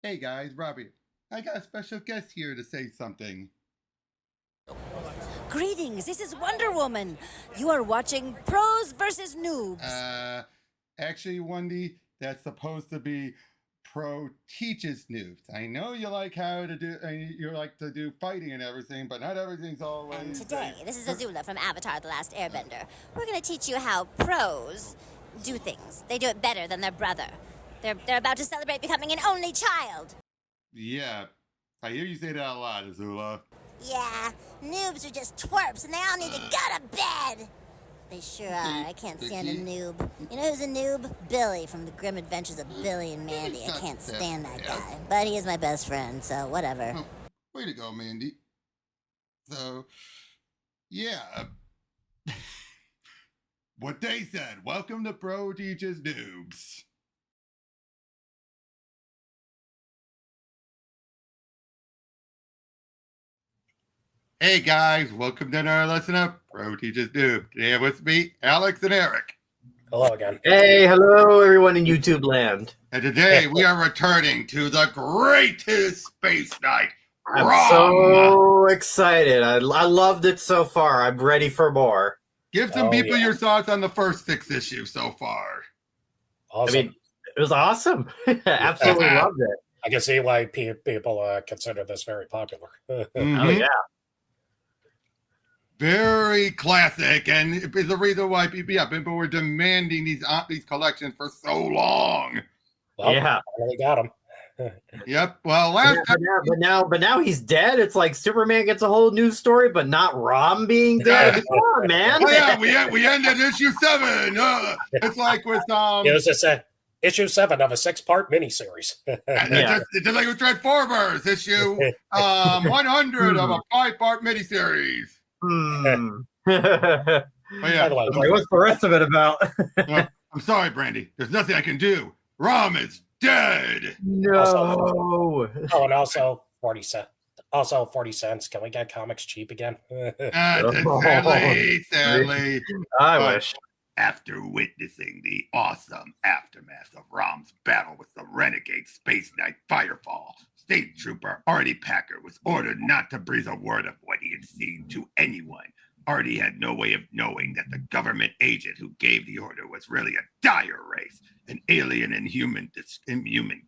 Hey guys, Robbie. I got a special guest here to say something. Greetings, this is Wonder Woman. You are watching Pros versus Noobs. Actually, Wendy, that's supposed to be Pro teaches noobs. I know you like you like to do fighting and everything, but not everything's always. And today, this is Azula from Avatar The Last Airbender. We're going to teach you how pros do things. They do it better than their brother. They're about to celebrate becoming an only child. Yeah, I hear you say that a lot, Azula. Yeah, noobs are just twerps and they all need to go to bed. They sure are. I can't stand a noob. You know who's a noob? Billy from The Grim Adventures of Billy and Mandy. I can't stand that guy. But he is my best friend, so whatever. Oh, way to go, Mandy. So, yeah. What they said. Welcome to Pro Teaches Noobs. Hey guys, welcome to another lesson of Pro Teaches Noob. Today with me, Alex and Eric. Hello again. Hey, hello everyone in YouTube land. And today we are returning to the greatest space night. I'm Rom. so excited. I loved it so far. I'm ready for more. Give some people your thoughts on the first 6 issues so far. Awesome. I mean, it was awesome. Absolutely loved it. I can see why people consider this very popular. Mm-hmm. Oh yeah. Very classic, and it's the reason why people were demanding these collections for so long. Well, Yeah. finally got him. Yep. Well, last time, But now he's dead. It's like Superman gets a whole new story, but not Rom being dead. Come on, man. oh yeah, we ended issue 7. It's like with It was just issue 7 of a 6-part miniseries. just like with Transformers issue 100 of a 5-part miniseries. Hmm. Oh, yeah. What's the rest of it about? I'm sorry, Brandy. There's nothing I can do. Rom is dead. No. And also 40 cents. Also 40 cents. Can we get comics cheap again? Sadly. I wish. After witnessing the awesome aftermath of Rom's battle with the renegade Space Knight Firefall, State Trooper Artie Packer was ordered not to breathe a word of what he had seen to anyone. Artie had no way of knowing that the government agent who gave the order was really a Dire Wraith, an alien in human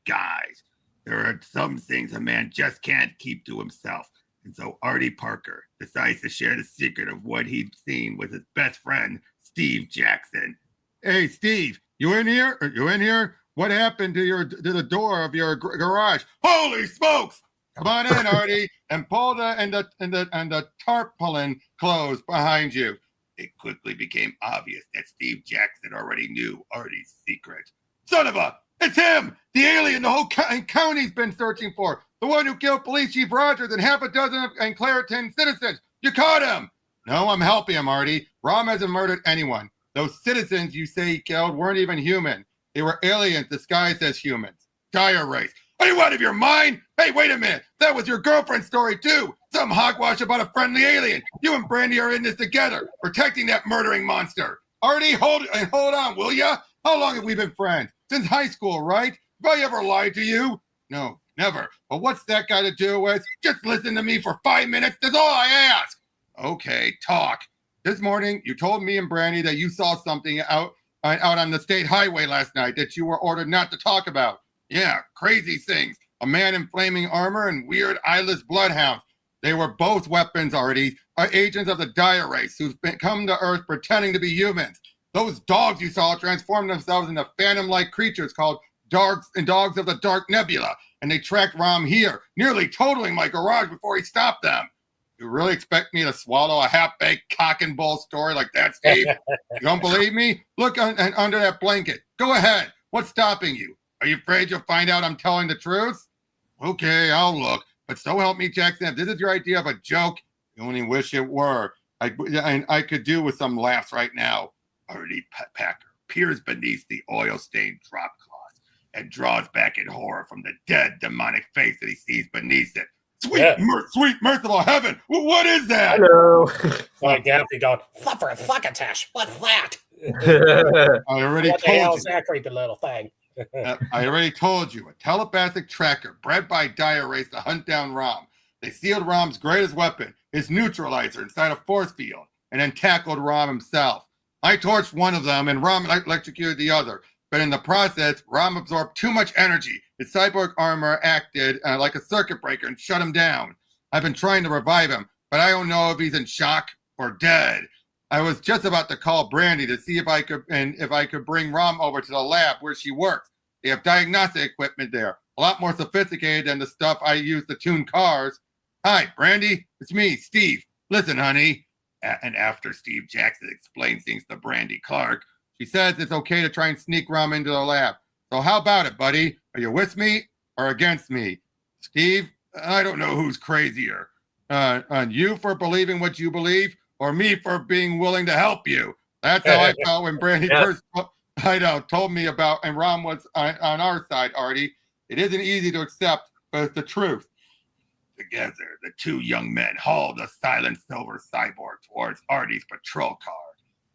guise. There are some things a man just can't keep to himself, and so Artie Parker decides to share the secret of what he'd seen with his best friend, Steve Jackson. Hey, Steve, you in here? Are you in here? What happened to the door of your garage? Holy smokes! Come on in, Artie, and pull the tarpaulin closed behind you. It quickly became obvious that Steve Jackson already knew Artie's secret. Son of a! It's him! The alien the whole county's been searching for. The one who killed Police Chief Rogers and half a dozen of Clareton citizens. You caught him! No, I'm helping him, Artie. Rom hasn't murdered anyone. Those citizens you say he killed weren't even human. They were aliens disguised as humans. Dire Wraiths. Are you out of your mind? Hey, wait a minute. That was your girlfriend's story, too. Some hogwash about a friendly alien. You and Brandy are in this together, protecting that murdering monster. Artie, hold on, will ya? How long have we been friends? Since high school, right? Have I ever lied to you? No, never. But what's that got to do with? Just listen to me for 5 minutes. That's all I ask. Okay, talk. This morning, you told me and Brandy that you saw something out on the state highway last night that you were ordered not to talk about. Yeah, crazy things. A man in flaming armor and weird eyeless bloodhounds. They were both weapons, Artie. Agents of the Dire Wraiths who've come to Earth pretending to be humans. Those dogs you saw transformed themselves into phantom-like creatures called dogs of the Dark Nebula, and they tracked Rom here, nearly totaling my garage before he stopped them. You really expect me to swallow a half-baked cock and bull story like that, Steve? You don't believe me? Look under that blanket. Go ahead. What's stopping you? Are you afraid you'll find out I'm telling the truth? Okay, I'll look. But so help me, Jackson, if this is your idea of a joke, you only wish it were. I could do with some laughs right now. Artie Packer peers beneath the oil-stained drop cloth and draws back in horror from the dead, demonic face that he sees beneath it. Sweet merciful heaven! What is that? Hello. Like Gaffney going, fluffer, fuckatash. What's that? I already What the told hell you. is that creepy little thing? I already told you, a telepathic tracker bred by Dire Wraiths to hunt down Rom. They sealed Rom's greatest weapon, his neutralizer, inside a force field, and then tackled Rom himself. I torched one of them, and Rom electrocuted the other. But in the process, Rom absorbed too much energy. His cyborg armor acted like a circuit breaker and shut him down. I've been trying to revive him, but I don't know if he's in shock or dead. I was just about to call Brandy to see if I could bring Rom over to the lab where she works. They have diagnostic equipment there, a lot more sophisticated than the stuff I use to tune cars. Hi, Brandy. It's me, Steve. Listen, honey. And after Steve Jackson explains things to Brandy Clark, she says it's okay to try and sneak Rom into the lab. So how about it, buddy? Are you with me or against me? Steve, I don't know who's crazier. On you for believing what you believe, or me for being willing to help you. That's how I felt when Brandy first told me about, and Rom was on our side, Artie. It isn't easy to accept, but it's the truth. Together, the two young men hauled the silent silver cyborg towards Artie's patrol car.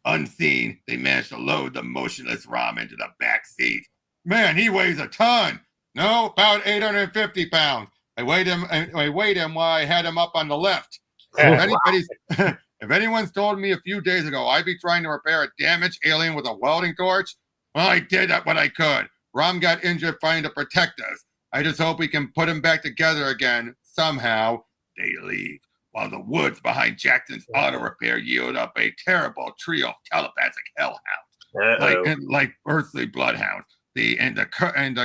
Unseen, they managed to load the motionless Rom into the back seat. Man, he weighs a ton. No, about 850 pounds. I weighed him while I had him up on the left. If anyone's told me a few days ago I'd be trying to repair a damaged alien with a welding torch, well, I did what I could. Rom got injured trying to protect us. I just hope we can put him back together again somehow. They leave, while the woods behind Jackson's auto repair yield up a terrible trio of telepathic hellhounds, like earthly bloodhounds. The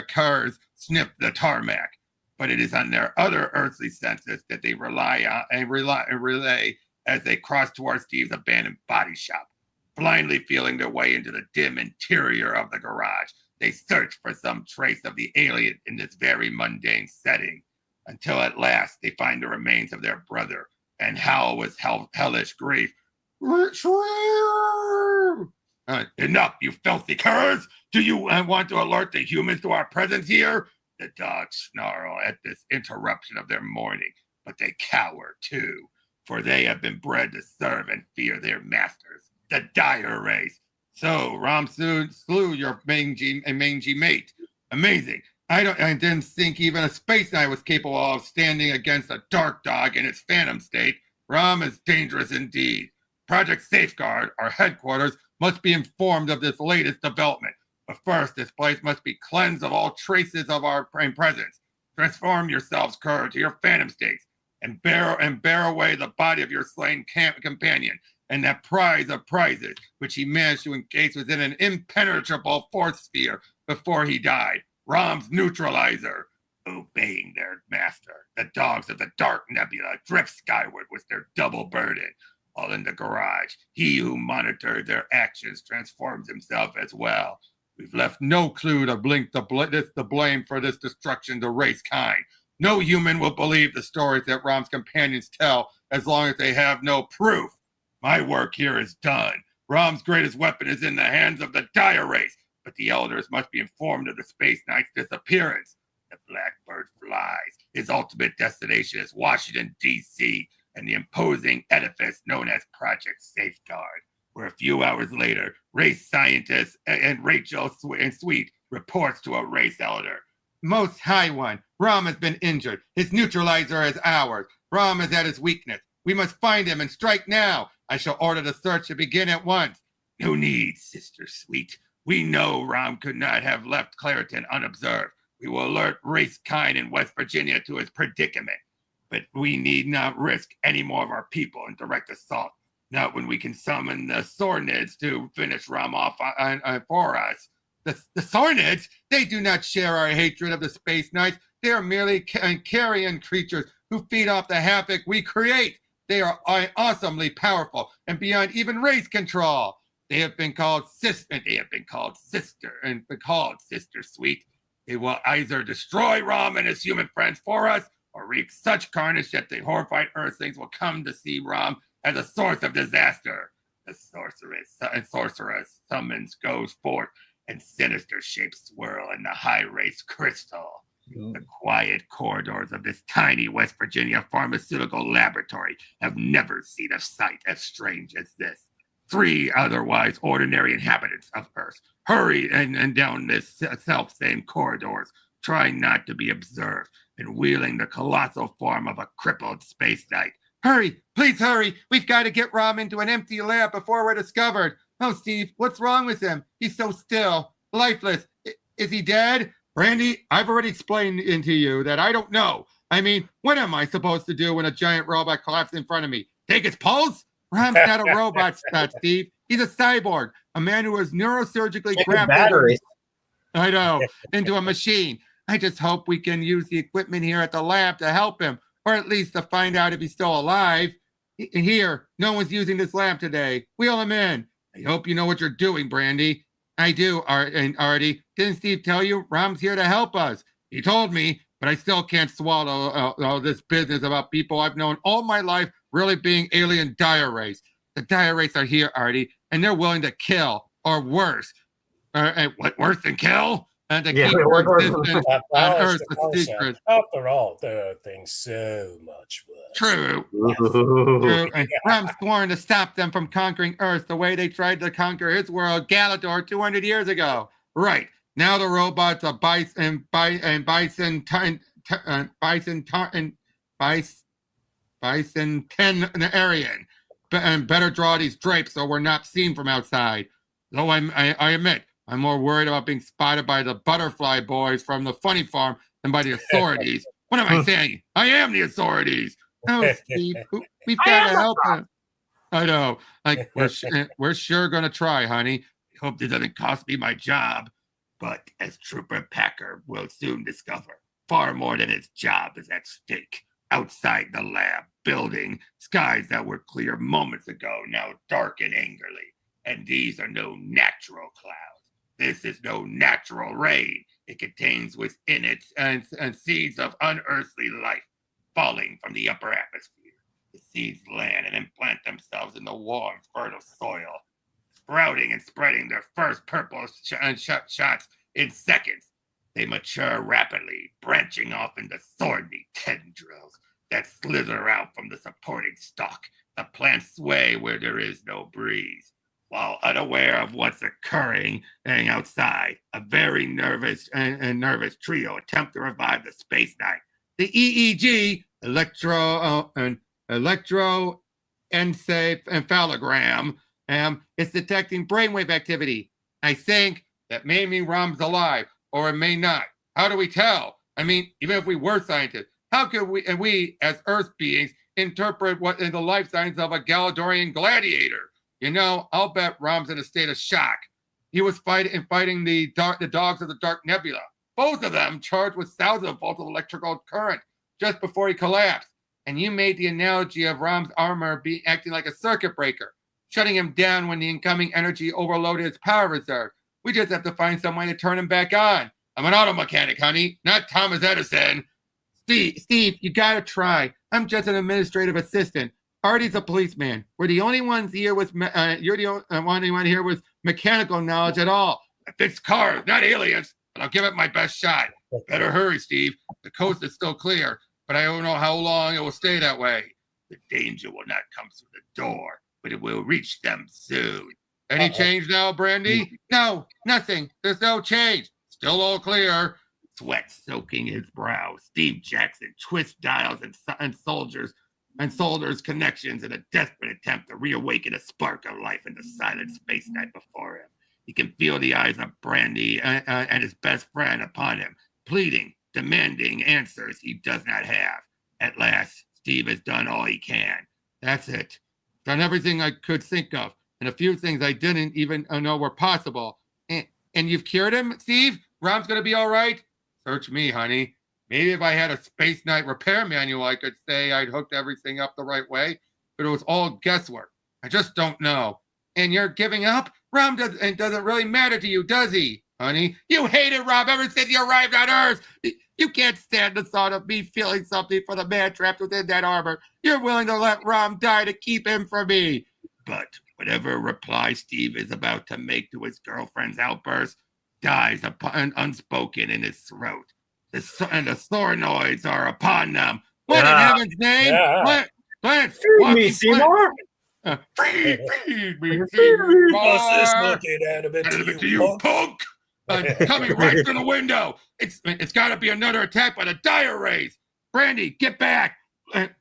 cars sniff the tarmac, but it is on their other earthly senses that they relay as they cross towards Steve's abandoned body shop. Blindly feeling their way into the dim interior of the garage, they search for some trace of the alien in this very mundane setting, until at last they find the remains of their brother and howl with hellish grief. Enough, you filthy curs! Do you want to alert the humans to our presence here? The dogs snarl at this interruption of their mourning, but they cower too, for they have been bred to serve and fear their masters, the Dire Wraiths. So Rom slew your mangy mate. Amazing. I didn't think even a space knight was capable of standing against a dark dog in its phantom state. Rom is dangerous indeed. Project Safeguard, our headquarters, must be informed of this latest development. But first, this place must be cleansed of all traces of our presence. Transform yourselves, cur, to your phantom states, and bear away the body of your slain companion, and that prize of prizes, which he managed to encase within an impenetrable force sphere before he died. Rom's neutralizer. Obeying their master, the dogs of the Dark Nebula drift skyward with their double burden. While in the garage, he who monitored their actions transforms himself as well. We've left no clue to blink the blame for this destruction to race kind. No human will believe the stories that Rom's companions tell as long as they have no proof. My work here is done. Rom's greatest weapon is in the hands of the Dire Wraiths, but the elders must be informed of the Space Knight's disappearance. The Blackbird flies. His ultimate destination is Washington, D.C., and the imposing edifice known as Project Safeguard, where a few hours later, race scientist and Rachel Sweet reports to a race elder. Most High One, Rom has been injured. His neutralizer is ours. Rom is at his weakness. We must find him and strike now. I shall order the search to begin at once. No need, Sister Sweet. We know Rom could not have left Clariton unobserved. We will alert race kind in West Virginia to his predicament. But we need not risk any more of our people in direct assault. Not when we can summon the Sornids to finish Rom off for us. The Sornids? They do not share our hatred of the Space Knights. They are merely carrion creatures who feed off the havoc we create. They are awesomely powerful and beyond even race control. They have been called Sister Sweet. They will either destroy Rom and his human friends for us, or wreak such carnage that the horrified Earthlings will come to see Rom as a source of disaster. The sorceress summons goes forth, and sinister shapes swirl in the high race crystal. The quiet corridors of this tiny West Virginia pharmaceutical laboratory have never seen a sight as strange as this. 3 otherwise ordinary inhabitants of Earth Hurry and down this self-same corridors, trying not to be observed, and wielding the colossal form of a crippled space knight. Hurry, please hurry. We've got to get Rom into an empty lab before we're discovered. Oh, Steve, what's wrong with him? He's so still, lifeless. Is he dead? Brandy, I've already explained to you that I don't know. I mean, what am I supposed to do when a giant robot collapses in front of me? Take his pulse? Rom's not a robot, Steve. He's a cyborg, a man who was neurosurgically grafted into a machine. I just hope we can use the equipment here at the lab to help him, or at least to find out if he's still alive. Here, no one's using this lab today. Wheel him in. I hope you know what you're doing, Brandy. I do, Artie. Didn't Steve tell you? Rom's here to help us. He told me, but I still can't swallow this business about people I've known all my life really being alien Dire Wraiths. The Dire Wraiths are here, Artie, and they're willing to kill, or worse. What, worse than kill? And to keep our existence on Earth a secret. After all, there are things so much worse. True. And Rom's sworn to stop them from conquering Earth the way they tried to conquer his world, Galador, 200 years ago. Right. Now the robots are bicentenarian. And better draw these drapes so we're not seen from outside. Though I admit, I'm more worried about being spotted by the butterfly boys from the funny farm than by the authorities. What am I saying? I am the authorities. Oh, Steve, we've got to help him. I know. Like, we're sure going to try, honey. I hope this doesn't cost me my job. But as Trooper Packer will soon discover, far more than his job is at stake. Outside the lab building, skies that were clear moments ago now darken angrily. And these are no natural clouds. This is no natural rain. It contains within it and seeds of unearthly life falling from the upper atmosphere. The seeds land and implant themselves in the warm, fertile soil, sprouting and spreading their first purple shots in seconds. They mature rapidly, branching off into thorny tendrils that slither out from the supporting stalk. The plants sway where there is no breeze. While unaware of what's occurring outside, a very nervous trio attempt to revive the space knight. The EEG, electroencephalogram, is detecting brainwave activity. I think that may mean Rom's alive, or it may not. How do we tell? I mean, even if we were scientists, how could we as Earth beings interpret what in the life signs of a Galadorian gladiator? You know, I'll bet Rom's in a state of shock. He was fighting the dogs of the Dark Nebula, both of them charged with thousands of volts of electrical current just before he collapsed. And you made the analogy of Rom's armor acting like a circuit breaker, shutting him down when the incoming energy overloaded his power reserve. We just have to find some way to turn him back on. I'm an auto mechanic, honey, not Thomas Edison. Steve, you gotta try. I'm just an administrative assistant. Artie's a policeman. We're the only ones here with you're the only one here with mechanical knowledge at all. I fix cars, not aliens, but I'll give it my best shot. Better hurry, Steve. The coast is still clear, but I don't know how long it will stay that way. The danger will not come through the door, but it will reach them soon. Any change now, Brandy? No, nothing. There's no change. Still all clear. Sweat soaking his brow. Steve Jackson twists dials and solders connections in a desperate attempt to reawaken a spark of life in the silent space night before him. He can feel the eyes of Brandy and his best friend upon him, pleading, demanding answers he does not have. At last, Steve has done all he can. That's it. Done everything I could think of, and a few things I didn't even know were possible. And you've cured him, Steve? Rom's going to be all right? Search me, honey. Maybe if I had a Space Knight repair manual, I could say I'd hooked everything up the right way, but it was all guesswork. I just don't know. And you're giving up? Rom doesn't really matter to you, does he, honey? You hated Rom ever since you arrived on Earth. You can't stand the thought of me feeling something for the man trapped within that armor. You're willing to let Rom die to keep him from me. But whatever reply Steve is about to make to his girlfriend's outburst dies unspoken in his throat. And the Thornoids are upon them. What in heaven's name? What? Lance, Excuse me, Seymour? Feed me, What's this fire. looking animate To to you, you, punk! Coming right through the window. It's got to be another attack by the Dire Wraiths. Brandy, get back!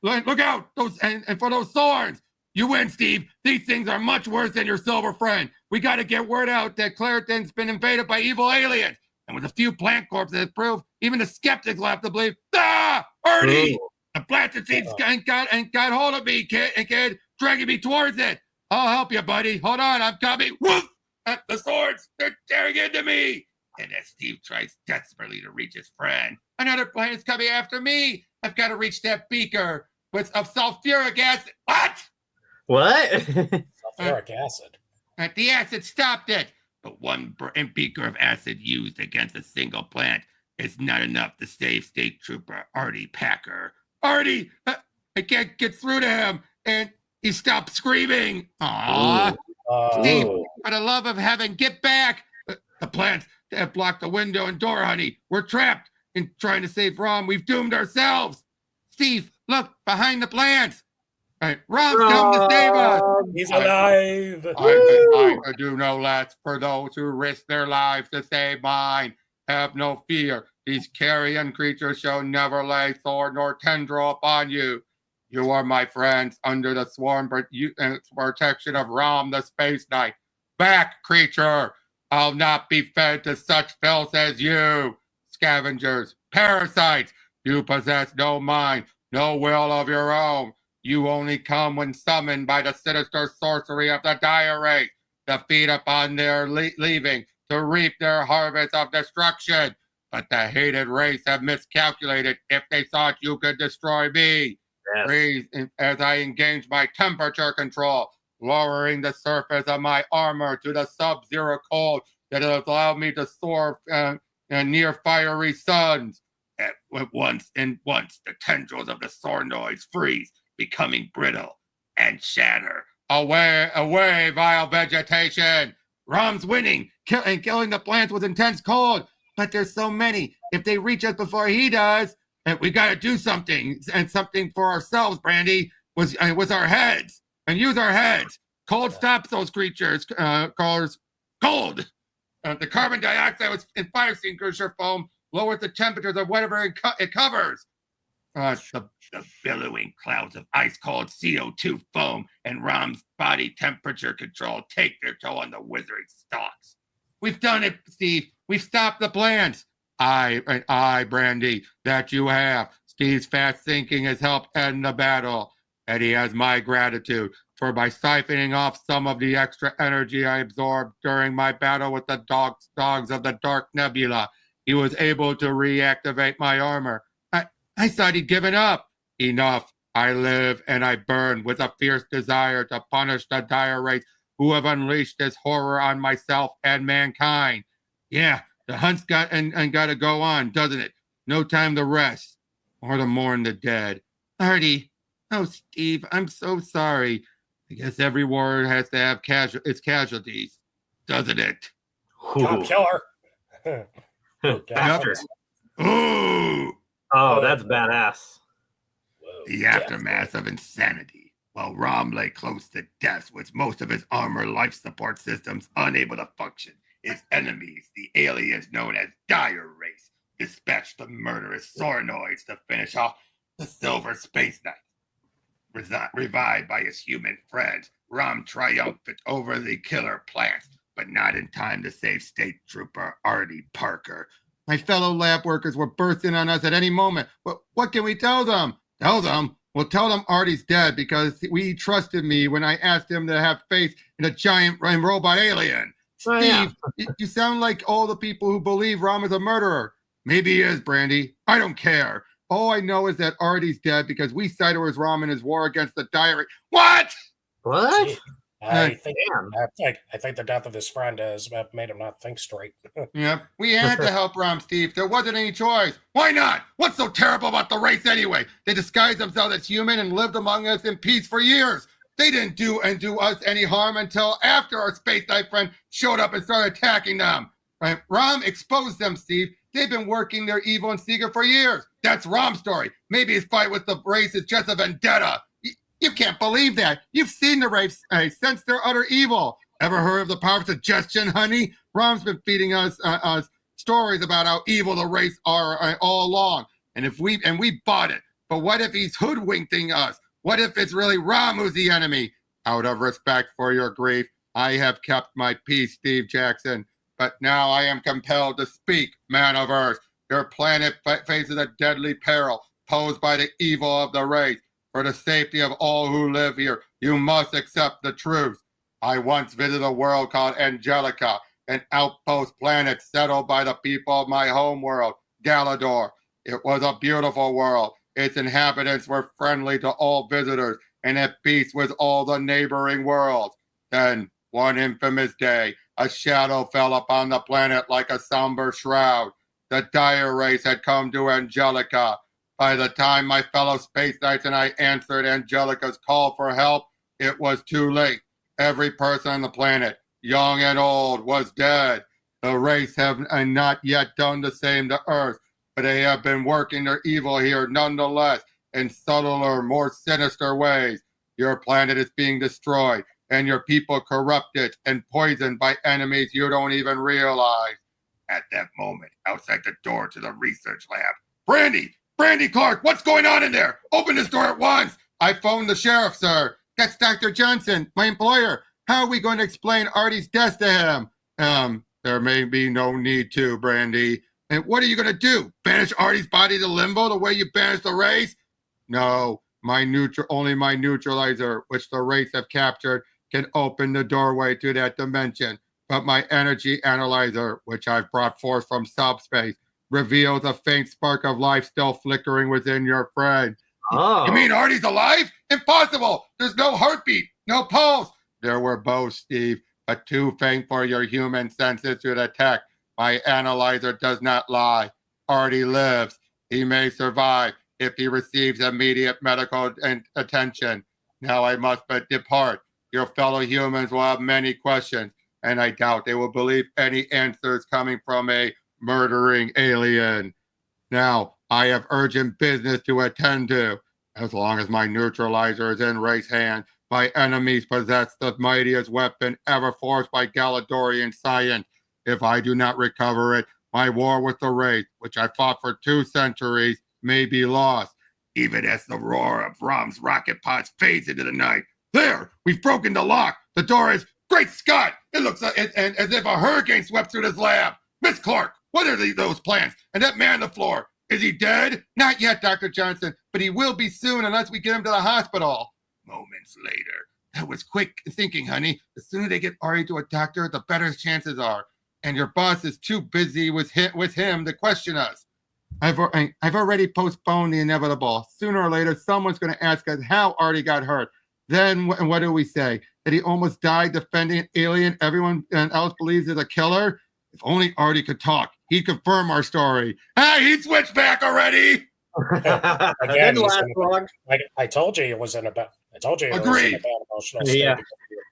Look out! And for those thorns. You win, Steve. These things are much worse than your silver friend. We got to get word out that Clariton's been invaded by evil aliens. And with a few plant corpses that prove, even the skeptics will have to believe. Ernie! The blasted seeds ain't got hold of me, kid, dragging me towards it. I'll help you, buddy. Hold on, I'm coming. Woof! The swords, they're tearing into me. And as Steve tries desperately to reach his friend, another plane is coming after me. I've got to reach that beaker of sulfuric acid. What? sulfuric acid. The acid stopped it. But one beaker of acid used against a single plant is not enough to save State Trooper Artie Packer. Artie! I can't get through to him. And he stopped screaming. Aww. Steve, for the love of heaven, get back. The plants have blocked the window and door, honey. We're trapped in trying to save Rom. We've doomed ourselves. Steve, look, behind the plants. Rom's come to save us. He's alive. I could do no less for those who risk their lives to save mine. Have no fear. These carrion creatures shall never lay sword nor tendril upon you. You are my friends under the sworn protection of Rom the Space Knight. Back, creature! I'll not be fed to such filth as you. Scavengers, parasites, you possess no mind, no will of your own. You only come when summoned by the sinister sorcery of the Dire Wraiths to feed upon their leaving, to reap their harvest of destruction. But the hated race have miscalculated if they thought you could destroy me. Yes. Breathe as I engage my temperature control, lowering the surface of my armor to the sub-zero cold that has allowed me to soar near fiery suns. At once, the tendrils of the sornoids freeze, becoming brittle and shatter. Away, vile vegetation! Rom's winning, killing the plants with intense cold, but there's so many. If they reach us before he does, we got to do something, and something for ourselves, Brandy, was our heads, and use our heads. Cold stops those creatures, cold. The carbon dioxide was in fire extinguisher foam lowers the temperatures of whatever it covers. The billowing clouds of ice-cold CO2 foam and Rom's body temperature control take their toll on the withering stalks. We've done it, Steve. We've stopped the plants. I, Brandy, that you have. Steve's fast thinking has helped end the battle, and he has my gratitude for by siphoning off some of the extra energy I absorbed during my battle with the dogs of the Dark Nebula. He was able to reactivate my armor. I thought he'd given up. Enough. I live and I burn with a fierce desire to punish the Dire Wraiths who have unleashed this horror on myself and mankind. Yeah, the hunt's got to go on, doesn't it? No time to rest or to mourn the dead. Artie, oh, Steve, I'm so sorry. I guess every war has to have its casualties, doesn't it? Top killer. After. Ooh! Oh, that's badass. The aftermath of insanity. While Rom lay close to death with most of his armor life support systems unable to function, his enemies, the aliens known as Dire Wraiths, dispatched the murderous Sornoids to finish off the Silver Space Knight. Revived by his human friends, Rom triumphed over the killer plants, but not in time to save State Trooper Artie Parker. My fellow lab workers were bursting on us at any moment. What can we tell them? Tell them? Well, tell them Artie's dead because he trusted me when I asked him to have faith in a giant robot alien. Steve, you sound like all the people who believe Rom is a murderer. Maybe he is, Brandy. I don't care. All I know is that Artie's dead because we sided with Rom in his war against the Dire. What? What? I think the death of his friend has made him not think straight. Yeah, we had to help Rom, Steve. There wasn't any choice. Why not? What's so terrible about the race anyway? They disguised themselves as human and lived among us in peace for years. They didn't do us any harm until after our Space Knight friend showed up and started attacking them. Right? Rom exposed them, Steve. They've been working their evil in secret for years. That's Rom's story. Maybe his fight with the race is just a vendetta. You can't believe that. You've seen the Wraiths, sense their utter evil. Ever heard of the power of suggestion, honey? Rom's been feeding us stories about how evil the Wraiths are all along. And we bought it. But what if he's hoodwinking us? What if it's really Rom who's the enemy? Out of respect for your grief, I have kept my peace, Steve Jackson. But now I am compelled to speak, man of Earth. Your planet faces a deadly peril posed by the evil of the Wraiths. For the safety of all who live here, you must accept the truth. I once visited a world called Angelica, an outpost planet settled by the people of my home world, Galador. It was a beautiful world. Its inhabitants were friendly to all visitors and at peace with all the neighboring worlds. Then, one infamous day, a shadow fell upon the planet like a somber shroud. The Dire Wraiths had come to Angelica. By the time my fellow Space Knights and I answered Angelica's call for help, it was too late. Every person on the planet, young and old, was dead. The Wraiths have not yet done the same to Earth, but they have been working their evil here nonetheless in subtler, more sinister ways. Your planet is being destroyed, and your people corrupted and poisoned by enemies you don't even realize. At that moment, outside the door to the research lab, Brandy Clark, what's going on in there? Open this door at once. I phoned the sheriff, sir. That's Dr. Johnson, my employer. How are we going to explain Artie's death to him? There may be no need to, Brandy. And what are you going to do? Banish Artie's body to limbo the way you banished the Wraiths? No, only my neutralizer, which the Wraiths have captured, can open the doorway to that dimension. But my energy analyzer, which I've brought forth from subspace, reveals a faint spark of life still flickering within your friend. Oh. You mean Artie's alive? Impossible! There's no heartbeat, no pulse. There were both, Steve, but too faint for your human senses to detect. My analyzer does not lie. Artie lives. He may survive if he receives immediate medical attention. Now I must but depart. Your fellow humans will have many questions, and I doubt they will believe any answers coming from a murdering alien. Now, I have urgent business to attend to. As long as my neutralizer is in Ray's hand, my enemies possess the mightiest weapon ever forged by Galadorian science. If I do not recover it, my war with the Wraiths, which I fought for 2 centuries, may be lost. Even as the roar of Rom's rocket pods fades into the night. There! We've broken the lock! The door is... Great Scott! It looks as if a hurricane swept through this lab! Miss Clark, what are those plans? And that man on the floor, is he dead? Not yet, Dr. Johnson, but he will be soon unless we get him to the hospital. Moments later. That was quick thinking, honey. The sooner they get Ari to a doctor, the better his chances are. And your boss is too busy with him to question us. I've already postponed the inevitable. Sooner or later, someone's going to ask us how Artie got hurt. Then what do we say? That he almost died defending an alien everyone else believes is a killer? If only Artie could talk, he'd confirm our story. Hey, he switched back already. Again, I told you it was in a bad. I told you it was in a bad emotional state. Yeah,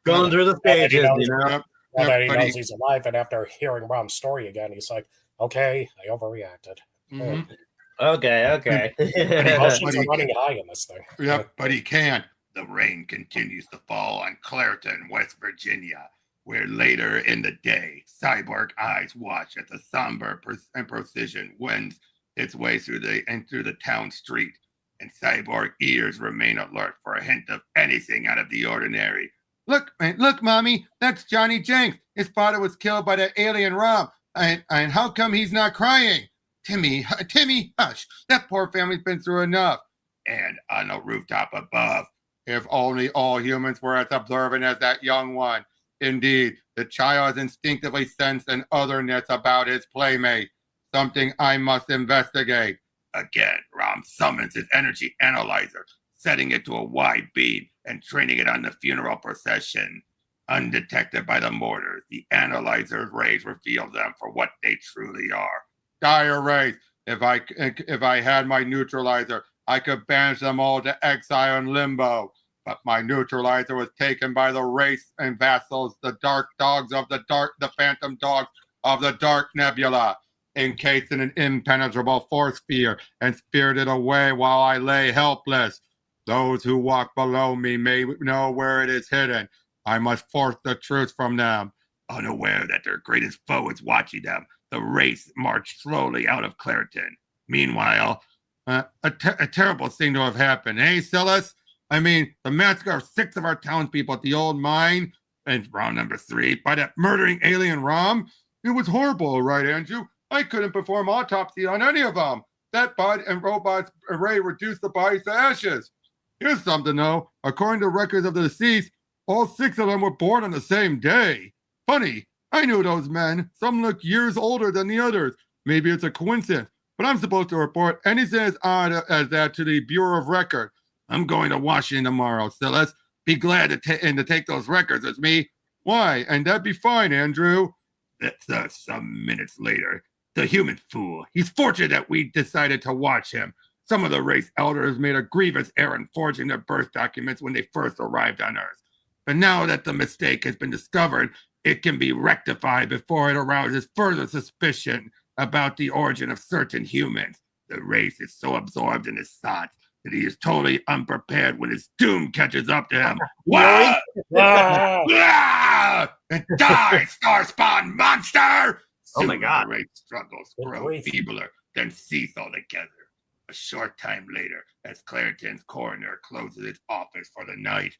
going through the stages, Now that he knows he's alive, and after hearing Rom's story again, he's like, "Okay, I overreacted." Mm-hmm. Okay. Emotions are running high in this thing. Yep, but he can't. The rain continues to fall on Clairton, West Virginia, where later in the day, cyborg eyes watch as the somber and precision winds its way through the town street, and cyborg ears remain alert for a hint of anything out of the ordinary. Look, Mommy, that's Johnny Jenks. His father was killed by that alien Rom, and how come he's not crying? Timmy, hush. That poor family's been through enough. And on the rooftop above, if only all humans were as observant as that young one. Indeed, the child instinctively sensed an otherness about his playmate, something I must investigate. Again, Rom summons his energy analyzer, setting it to a wide beam and training it on the funeral procession. Undetected by the mortars, the analyzer's rays reveal them for what they truly are. Dire Wraiths. If I had my neutralizer, I could banish them all to exile and limbo. But my neutralizer was taken by the Wraiths and vassals, the dark dogs of the phantom dogs of the Dark Nebula, encased in an impenetrable force sphere and spirited away while I lay helpless. Those who walk below me may know where it is hidden. I must force the truth from them. Unaware that their greatest foe is watching them, the Wraiths march slowly out of Clareton. Meanwhile, a terrible thing to have happened. Hey, Silas? I mean, the massacre of 6 of our townspeople at the old mine, and round number 3, by that murdering alien Rom. It was horrible, right, Andrew? I couldn't perform autopsy on any of them. That bud and robot's array reduced the bodies to ashes. Here's something, though. According to records of the deceased, all 6 of them were born on the same day. Funny, I knew those men. Some look years older than the others. Maybe it's a coincidence, but I'm supposed to report anything as odd as that to the Bureau of Record. I'm going to Washington tomorrow, Silas. Be glad to take those records with me. Why? And that'd be fine, Andrew. That's some minutes later. The human fool. He's fortunate that we decided to watch him. Some of the race elders made a grievous error in forging their birth documents when they first arrived on Earth. But now that the mistake has been discovered, it can be rectified before it arouses further suspicion about the origin of certain humans. The race is so absorbed in his thoughts that he is totally unprepared when his doom catches up to him. What? And die, star-spawn monster! Oh my God. The race struggles grow feebler, then cease altogether. A short time later, as Clareton's coroner closes its office for the night,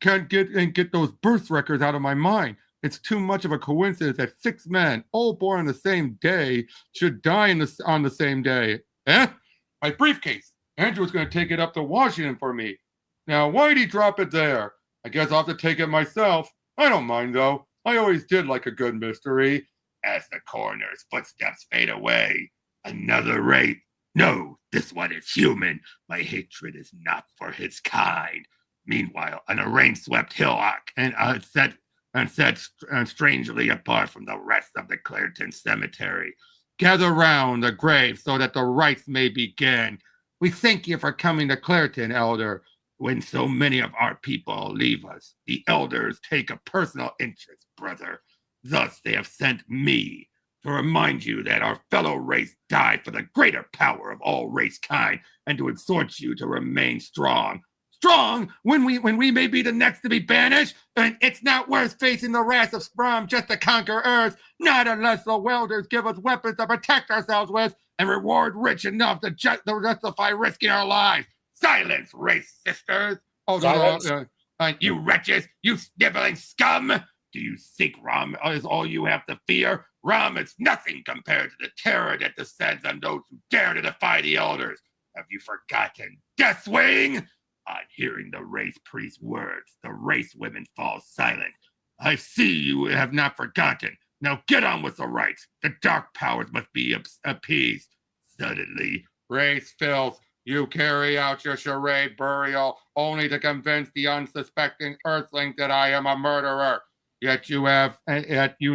can't get those birth records out of my mind. It's too much of a coincidence that 6 men, all born on the same day, should die on the same day. My briefcase. Andrew's going to take it up to Washington for me. Now, why'd he drop it there? I guess I'll have to take it myself. I don't mind, though. I always did like a good mystery. As the coroner's footsteps fade away, another wraith. No, this one is human. My hatred is not for his kind. Meanwhile, on a rain-swept hillock and set strangely apart from the rest of the Clareton cemetery, gather round the grave so that the rites may begin. We thank you for coming to Clareton, Elder. When so many of our people leave us, the elders take a personal interest, brother. Thus, they have sent me to remind you that our fellow race died for the greater power of all race kind, and to exhort you to remain strong. Strong when we may be the next to be banished, and it's not worth facing the wrath of Sprom just to conquer Earth, not unless the welders give us weapons to protect ourselves with and reward rich enough to justify risking our lives. Silence, race sisters! You wretches, you sniveling scum! Do you think Rom is all you have to fear? Rom is nothing compared to the terror that descends on those who dare to defy the elders. Have you forgotten Deathwing? On hearing the race priest's words, the race women fall silent. I see you have not forgotten. Now get on with the rites. The dark powers must be appeased. Suddenly, race filth, you carry out your charade burial only to convince the unsuspecting earthlings that I am a murderer. Yet you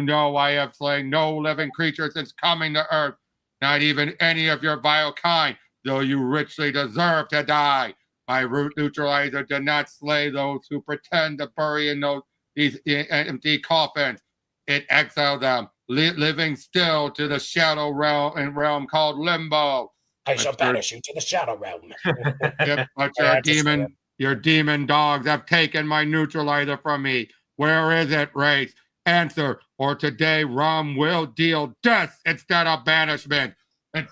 know I have slain no living creature since coming to Earth, not even any of your vile kind, though you richly deserve to die. My root neutralizer did not slay those who pretend to bury in these empty coffins. It exiled them, living still to the shadow realm called Limbo. I shall banish you to the shadow realm. But your demon dogs have taken my neutralizer from me. Where is it, race? Answer, or today Rom will deal death instead of banishment. And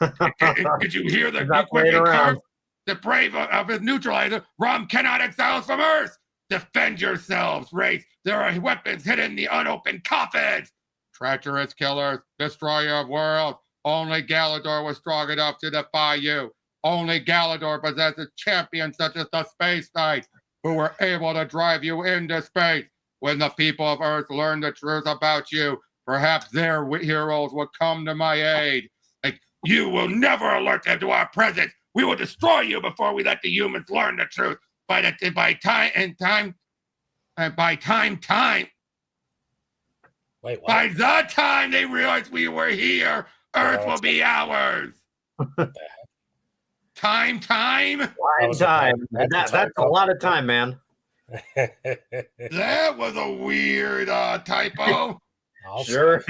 did you hear the equipping curse? The brave of his neutralizer, Rom cannot exile us from Earth. Defend yourselves, race. There are weapons hidden in the unopened coffins. Treacherous killers, destroyer of worlds. Only Galador was strong enough to defy you. Only Galador possesses champions such as the Space Knights, who were able to drive you into space. When the people of Earth learn the truth about you, perhaps their heroes will come to my aid. You will never alert them to our presence. We will destroy you before we let the humans learn the truth. By the time they realize we were here, Earth will be ours. Time. That's a lot of time, man. That was a weird typo. Sure.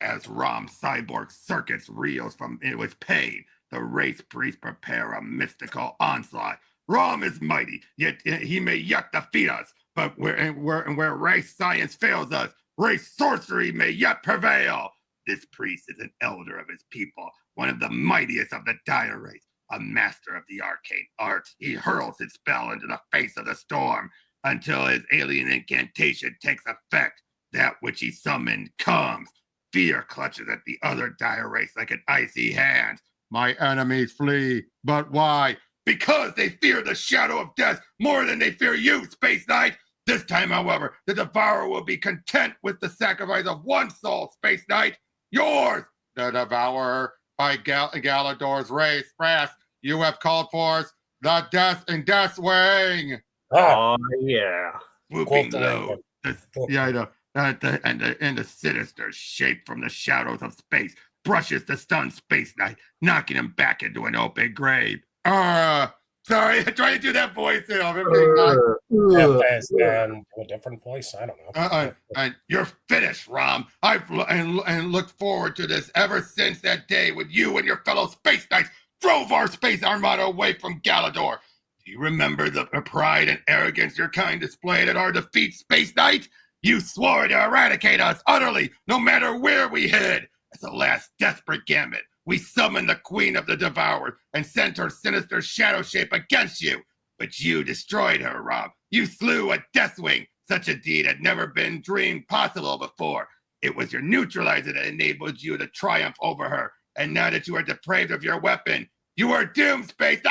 As Rom Cyborg circuits reels from it with pain, the race priests prepare a mystical onslaught. Rom is mighty, yet he may yet defeat us. But where race science fails us, race sorcery may yet prevail. This priest is an elder of his people, one of the mightiest of the Dire Wraiths, a master of the arcane arts. He hurls his spell into the face of the storm until his alien incantation takes effect. That which he summoned comes. Fear clutches at the other Dire Wraiths like an icy hand. My enemies flee, but why? Because they fear the shadow of death more than they fear you, Space Knight. This time, however, the Devourer will be content with the sacrifice of one soul, Space Knight. Yours, the Devourer, by Galador's race. Brass, you have called forth the Death and Deathwing. Oh, yeah. Swooping low, I know. And the sinister shape from the shadows of space brushes the stunned Space Knight, knocking him back into an open grave. Sorry, I tried to do that voice. You know, and a different voice. I don't know. And you're finished, Rom. I've looked forward to this ever since that day when you and your fellow Space Knights drove our space armada away from Galador. Do you remember the pride and arrogance your kind displayed at our defeat, Space Knight? You swore to eradicate us utterly, no matter where we hid. As a last desperate gambit, we summoned the Queen of the Devoured and sent her sinister shadow shape against you. But you destroyed her, Rob. You slew a Deathwing. Such a deed had never been dreamed possible before. It was your neutralizer that enabled you to triumph over her. And now that you are depraved of your weapon, you are doomed, Space.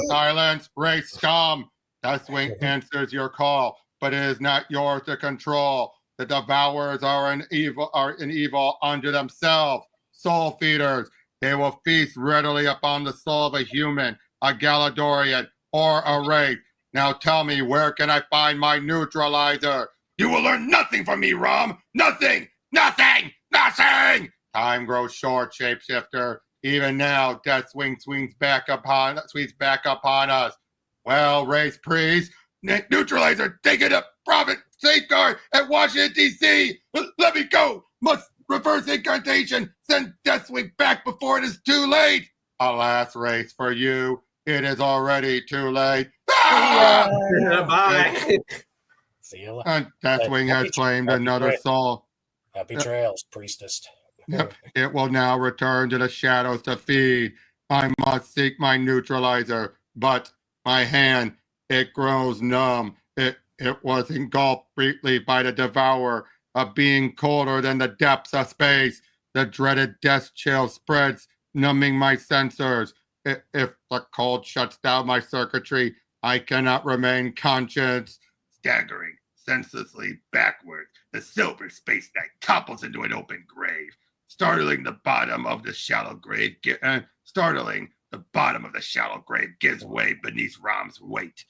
Silence, race scum. Deathwing answers your call, but it is not yours to control. The Devourers are an evil unto themselves. Soul feeders. They will feast readily upon the soul of a human, a Galadorian, or a Wraith. Now tell me, where can I find my neutralizer? You will learn nothing from me, Rom. Nothing. Nothing. Nothing. Time grows short, shapeshifter. Even now, Deathwing swings back upon us. Well, race priest, neutralizer, take it up, Prophet, safeguard at Washington, D.C. Let me go. Must reverse incantation. Send Deathwing back before it is too late. Alas, race, for you, it is already too late. Ah! Bye. See you. And Deathwing has claimed another soul. Happy trails, priestess. Yep. It will now return to the shadows to feed. I must seek my neutralizer, but my hand, it grows numb. It was engulfed briefly by the Devourer, a being colder than the depths of space. The dreaded death chill spreads, numbing my sensors. If the cold shuts down my circuitry, I cannot remain conscious. Staggering senselessly backward, the Silver Space Knight topples into an open grave. Startling the bottom of the shallow grave gives way beneath Rom's weight.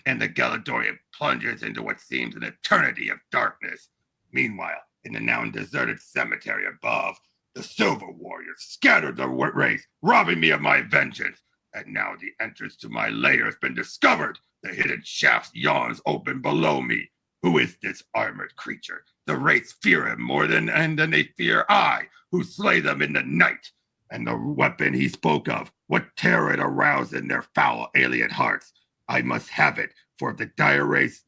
And the Galadorian plunges into what seems an eternity of darkness. Meanwhile, in the now deserted cemetery above, the Silver Warriors scattered the race, robbing me of my vengeance. And now the entrance to my lair has been discovered. The hidden shaft yawns open below me. Who is this armored creature? The wraiths fear him more than they fear I, who slay them in the night. And the weapon he spoke of, what terror it aroused in their foul alien hearts. I must have it, for if the Dire Wraiths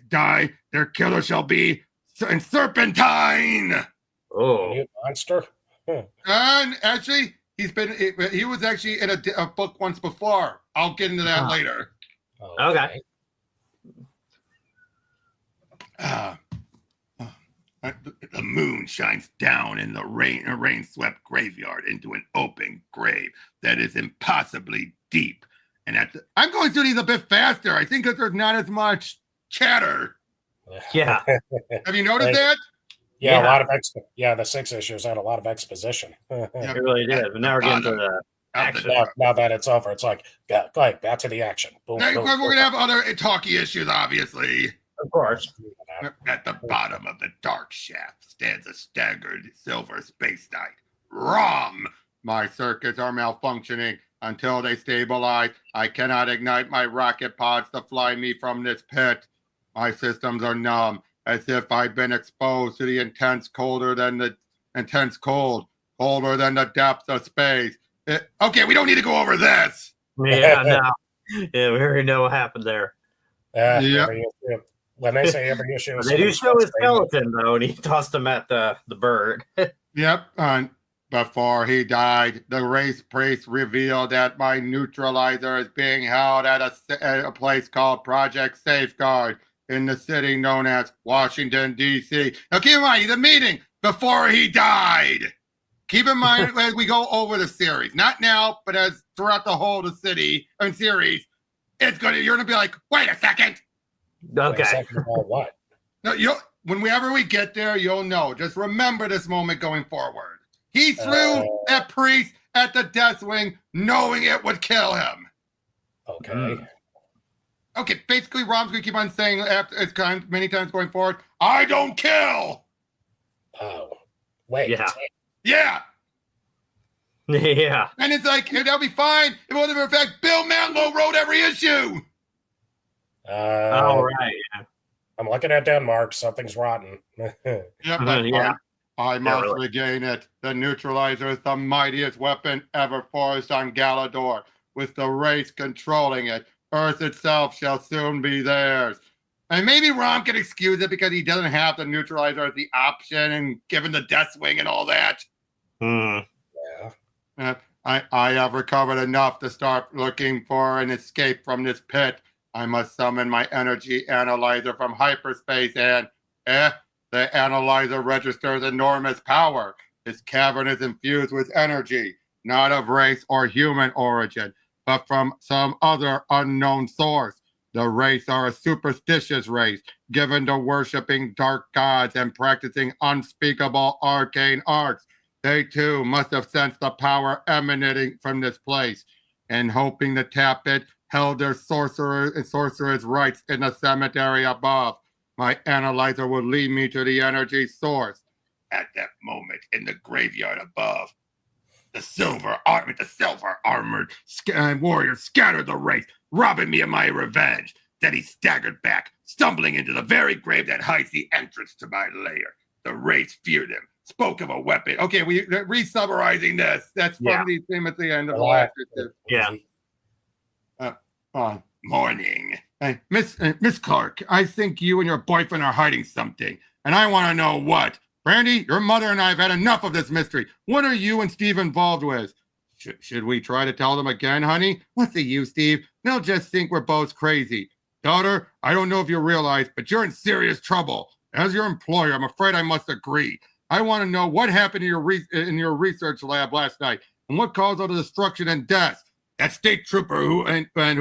die, their killer shall be Serpentine. Oh, you monster! And actually, he was actually in a book once before. I'll get into that later. Okay. The moon shines down in the rain-swept graveyard into an open grave that is impossibly deep. And I'm going through these a bit faster. I think because there's not as much chatter. Yeah. Have you noticed that? Yeah, a lot of the 6 issues had a lot of exposition. It really did. But now we're getting to the action. Now that it's over, it's like back to the action. Boom, we're going to have other talky issues, obviously. Of course. At the bottom of the dark shaft stands a staggered Silver Space Knight. Rom! My circuits are malfunctioning. Until they stabilize, I cannot ignite my rocket pods to fly me from this pit. My systems are numb, as if I'd been exposed to the intense cold, colder than the depths of space. Okay, we don't need to go over this. Yeah, no. Yeah, we already know what happened there. Yep. When they say every issue, They do show his skeleton though, and he tossed him at the bird. Yep. Before he died, the race priest revealed that my neutralizer is being held at a place called Project Safeguard in the city known as Washington, D.C. Now, keep in mind, the meeting before he died. Keep in mind as we go over the series, not now, but as throughout the whole of the city and series, you're gonna be like, wait a second. Okay. What? No, whenever we get there, you'll know. Just remember this moment going forward. He threw that priest at the Deathwing, knowing it would kill him. Okay. Okay, basically, Rom's gonna keep on saying after it's many times going forward, I don't kill. Oh, wait. Yeah. Yeah. Yeah. And it's like, that'll be fine. If it wasn't for the fact Bill Manlow wrote every issue. All right. Yeah. I'm looking at Denmark. Something's rotten. Yep, Yeah. I must really. regain it. The neutralizer is the mightiest weapon ever forged on Galador. With the race controlling it, Earth itself shall soon be theirs. And maybe Rom can excuse it because he doesn't have the neutralizer as the option and given the Deathwing and all that. Yeah. I have recovered enough to start looking for an escape from this pit. I must summon my energy analyzer from hyperspace and, the analyzer registers enormous power. This cavern is infused with energy, not of race or human origin, but from some other unknown source. The race are a superstitious race, given to worshiping dark gods and practicing unspeakable arcane arts. They too must have sensed the power emanating from this place, and hoping to tap it, held their sorcerer's rites in the cemetery above. My analyzer will lead me to the energy source. At that moment, in the graveyard above, the silver armored warriors scattered the race, robbing me of my revenge. Then he staggered back, stumbling into the very grave that hides the entrance to my lair. The race feared him, spoke of a weapon. Okay, we re-summarizing this. That's from the theme at the end of the last issue. Yeah. Morning. Miss Clark, I think you and your boyfriend are hiding something, and I want to know what. Brandy, your mother and I have had enough of this mystery. What are you and Steve involved with? Should we try to tell them again, honey? What's the use, Steve? They'll just think we're both crazy. Daughter, I don't know if you realize, but you're in serious trouble. As your employer, I'm afraid I must agree. I want to know what happened in your research lab last night and what caused all the destruction and deaths. That state trooper who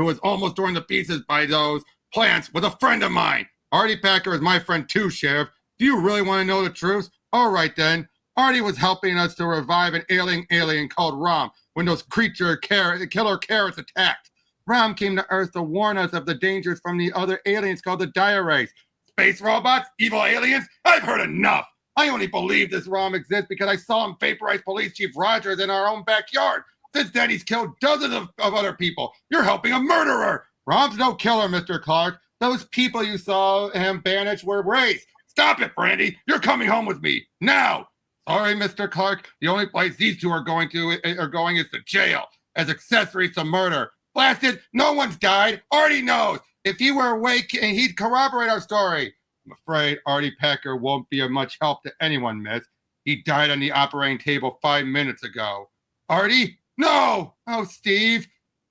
was almost torn to pieces by those plants was a friend of mine. Artie Packer is my friend too, Sheriff. Do you really want to know the truth? All right, then. Artie was helping us to revive an alien called Rom when those killer carrots attacked. Rom came to Earth to warn us of the dangers from the other aliens called the Dire Wraiths. Space robots? Evil aliens? I've heard enough. I only believe this Rom exists because I saw him vaporize Police Chief Rogers in our own backyard. Since then, he's killed dozens of other people. You're helping a murderer. Rom's no killer, Mr. Clark. Those people you saw him banish were Wraiths. Stop it, Brandy. You're coming home with me. Now. Sorry, Mr. Clark. The only place these two are going is to jail as accessories to murder. Blasted, no one's died. Artie knows. If he were awake, he'd corroborate our story. I'm afraid Artie Packer won't be of much help to anyone, miss. He died on the operating table 5 minutes ago. Artie? No! Oh, Steve.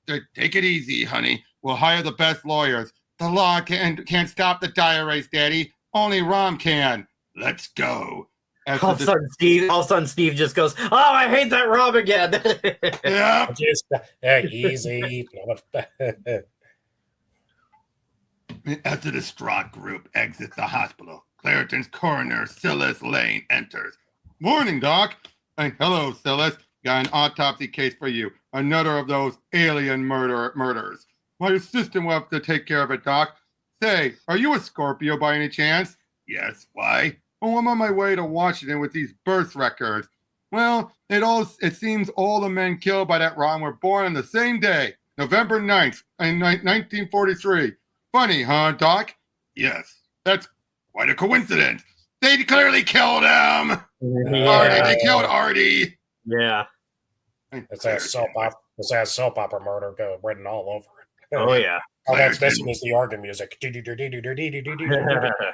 Take it easy, honey. We'll hire the best lawyers. The law can't stop the Dire Wraiths, Daddy. Only Rom can. Let's go. All of a sudden, Steve just goes, "Oh, I hate that Rom again." Yeah. Just easy. As the distraught group exits the hospital, Clariton's coroner, Silas Lane, enters. Morning, Doc. Hello, Silas. Got an autopsy case for you. Another of those alien murders. My assistant will have to take care of it, Doc. Say, are you a Scorpio by any chance? Yes. Why? Oh, I'm on my way to Washington with these birth records. Well, it seems all the men killed by that Rom were born on the same day, November 9th, in 1943. Funny, huh, Doc? Yes. That's quite a coincidence. They clearly killed him. Yeah. They killed Artie. Yeah. It's that soap opera murder written all over it. Oh yeah. All that's missing is the organ music.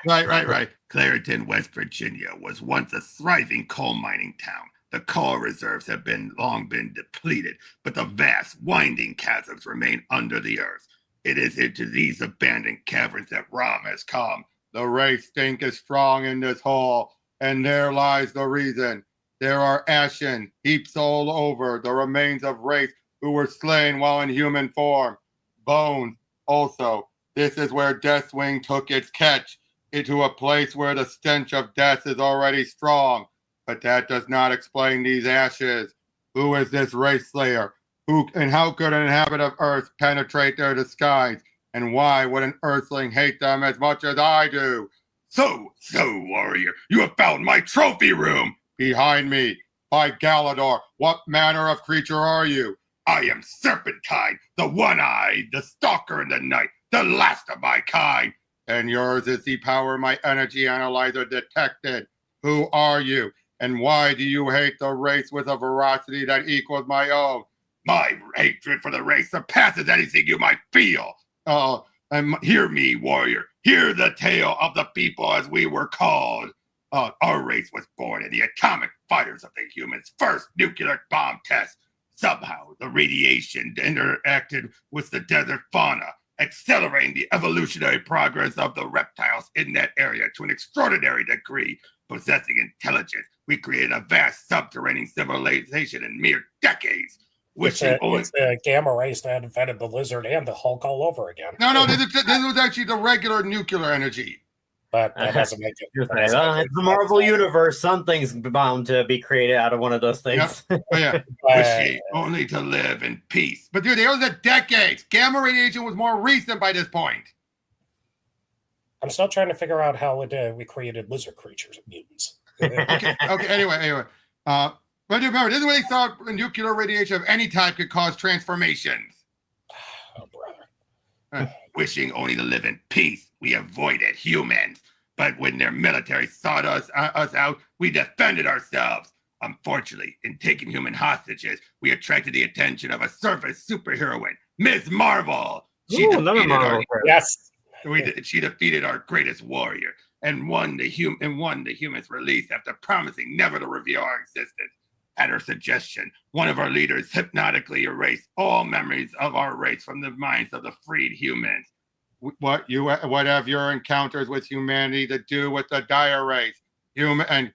Right. Clariton, West Virginia was once a thriving coal mining town. The coal reserves have long been depleted, but the vast, winding chasms remain under the earth. It is into these abandoned caverns that Rom has come. The Wraith stink is strong in this hole, and there lies the reason. There are ashen heaps all over, the remains of Wraiths who were slain while in human form. Bones also. This is where Deathwing took its catch, into a place where the stench of death is already strong. But that does not explain these ashes. Who is this Wraith Slayer? Who and how could an inhabitant of Earth penetrate their disguise? And why would an Earthling hate them as much as I do? So, warrior, you have found my trophy room! Behind me, by Galador, what manner of creature are you? I am Serpentine, the one-eyed, the stalker in the night, the last of my kind. And yours is the power my energy analyzer detected. Who are you? And why do you hate the race with a ferocity that equals my own? My hatred for the race surpasses anything you might feel. And hear me, warrior. Hear the tale of the people as we were called. Our race was born in the atomic fires of the humans' first nuclear bomb test. Somehow, the radiation interacted with the desert fauna, accelerating the evolutionary progress of the reptiles in that area to an extraordinary degree. Possessing intelligence, we created a vast subterranean civilization in mere decades. It's the gamma rays that invented the lizard and the Hulk all over again. No, this was actually the regular nuclear energy. But that doesn't make it. It's the Marvel universe. Something's bound to be created out of one of those things. Yep. Oh, yeah. Wish only to live in peace. But dude, it was a decades. Gamma radiation was more recent by this point. I'm still trying to figure out how we created lizard creatures, mutants. Okay. Anyway. But remember, this is when they thought nuclear radiation of any type could cause transformations. Oh, brother. Wishing only to live in peace, we avoided humans. But when their military sought us out, we defended ourselves. Unfortunately, in taking human hostages, we attracted the attention of a surface superheroine, Ms. Marvel. She defeated our greatest warrior and won the humans' release after promising never to reveal our existence. At her suggestion, one of our leaders hypnotically erased all memories of our race from the minds of the freed humans. What have your encounters with humanity to do with the Dire Wraiths? Human?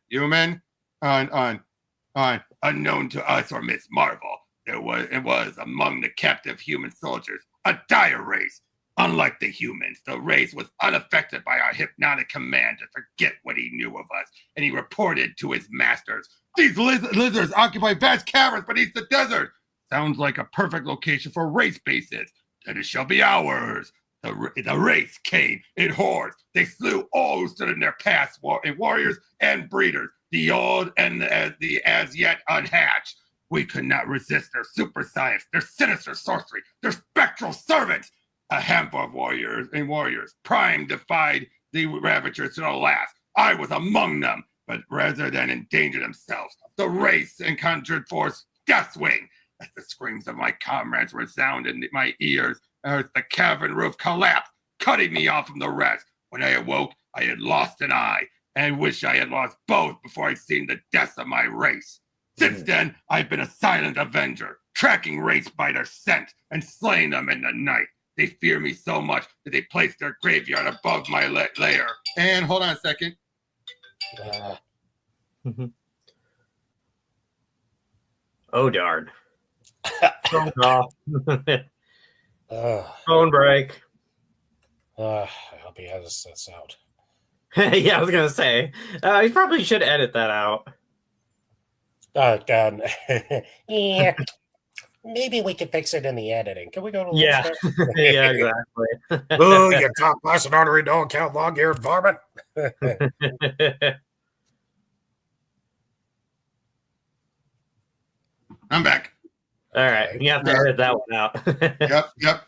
Unknown to us or Miss Marvel, it was among the captive human soldiers a Dire Wraith. Unlike the humans, the race was unaffected by our hypnotic command to forget what he knew of us, and he reported to his masters. These lizards occupy vast caverns beneath the desert. Sounds like a perfect location for race bases. Then it shall be ours. The race came in hordes. They slew all who stood in their paths, warriors and breeders, the old and the as yet unhatched. We could not resist their super science, their sinister sorcery, their spectral servants. A handful of warriors, prime defied the ravagers to the last. I was among them, but rather than endanger themselves, the race encountered force Deathwing. As the screams of my comrades resounded in my ears, as the cavern roof collapsed, cutting me off from the rest. When I awoke, I had lost an eye, and I wish I had lost both before I'd seen the deaths of my race. Since then, I've been a silent avenger, tracking race by their scent and slaying them in the night. They fear me so much that they place their graveyard above my lair. And hold on a second. Oh, darn. Phone call. Phone break. I hope he has this out. Yeah, I was going to say. He probably should edit that out. God. Yeah. Maybe we could fix it in the editing. Can we go to yeah, exactly. Oh, you top class and honorary dog count long-eared varmint. I'm back. All right, you have to edit that one out. Yep.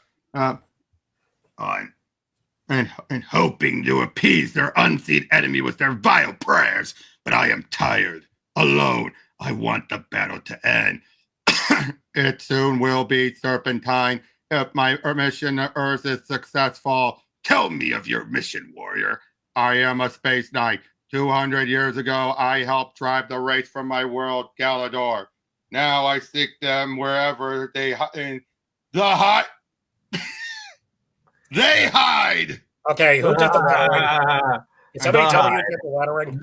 And hoping to appease their unseen enemy with their vile prayers, but I am tired, alone. I want the battle to end. It soon will be, Serpentine. If my mission to Earth is successful, tell me of your mission, warrior. I am a space knight. 200 years ago, I helped drive the Wraiths from my world, Galador. Now I seek them wherever they hide. They hide. Okay, who did the lettering? Did somebody tell you who did the lettering?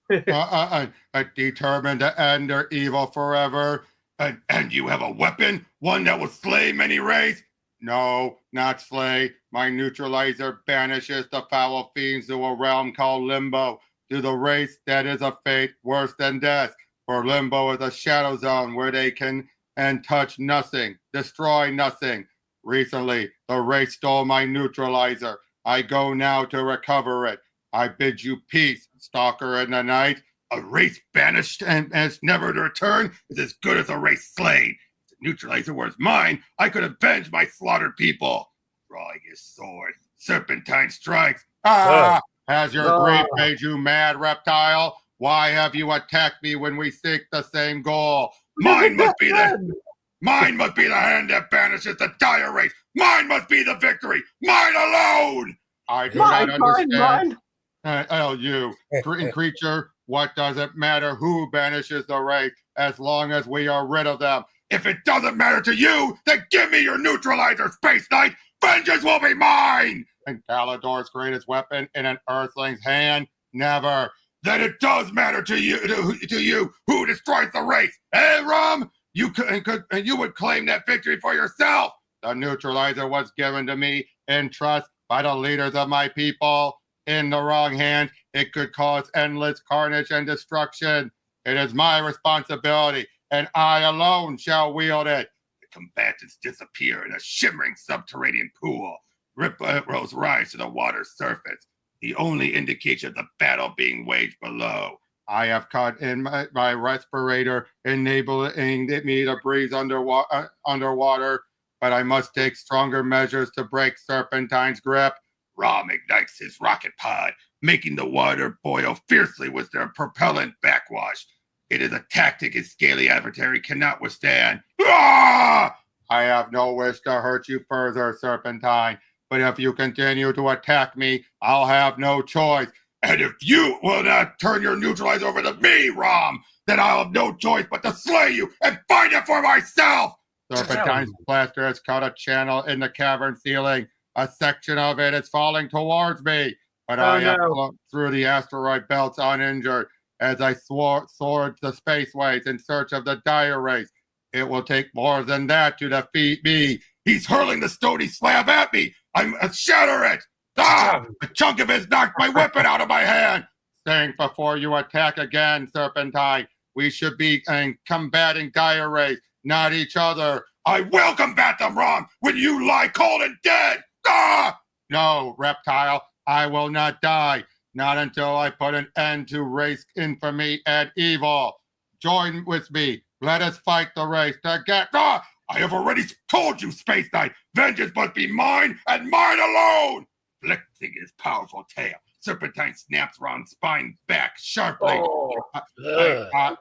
The hide. Determined to end their evil forever. And you have a weapon? One that will slay many Wraiths? No, not slay. My neutralizer banishes the foul fiends to a realm called Limbo. To the Wraiths, that is a fate worse than death. For Limbo is a shadow zone where they can and touch nothing, destroy nothing. Recently, the Wraiths stole my neutralizer. I go now to recover it. I bid you peace, stalker in the night. A race banished and is never to return is as good as a race slain. If the neutralizer was mine, I could avenge my slaughtered people. Drawing his sword, Serpentine strikes. Has your grief made you mad, reptile? Why have you attacked me when we seek the same goal? Mine must be the hand that banishes the Dire Wraiths. Mine must be the victory. Mine alone. I do not understand. You, green creature, what does it matter who banishes the Wraith as long as we are rid of them? If it doesn't matter to you, then give me your neutralizer, Space Knight. Vengeance will be mine. And Galador's greatest weapon in an Earthling's hand? Never. Then it does matter to you who destroys the Wraith. Hey, Rom, you would claim that victory for yourself. The neutralizer was given to me in trust by the leaders of my people. In the wrong hands, it could cause endless carnage and destruction. It is my responsibility, and I alone shall wield it. The combatants disappear in a shimmering subterranean pool. Ripples rise to the water's surface, the only indication of the battle being waged below. I have caught in my respirator, enabling me to breathe underwater, but I must take stronger measures to break Serpentine's grip. Rom ignites his rocket pod, making the water boil fiercely with their propellant backwash. It is a tactic his scaly adversary cannot withstand. Ah! I have no wish to hurt you further, Serpentine, but if you continue to attack me, I'll have no choice. And if you will not turn your neutralizer over to me, Rom, then I'll have no choice but to slay you and find it for myself. Serpentine's blaster has cut a channel in the cavern ceiling. A section of it is falling towards me, but I have flown through the asteroid belts uninjured as I soared the spaceways in search of the Dire Wraiths. It will take more than that to defeat me. He's hurling the stony slab at me. I'm shatter it. A chunk of it knocked my weapon out of my hand. Think before you attack again, Serpentine. We should be combating Dire Wraiths, not each other. I will combat them, Rom, when you lie cold and dead. No, reptile, I will not die. Not until I put an end to race infamy and evil. Join with me. Let us fight the race together. I have already told you, Space Knight. Vengeance must be mine and mine alone. Flicking his powerful tail, Serpentine snaps Rom's spine back sharply.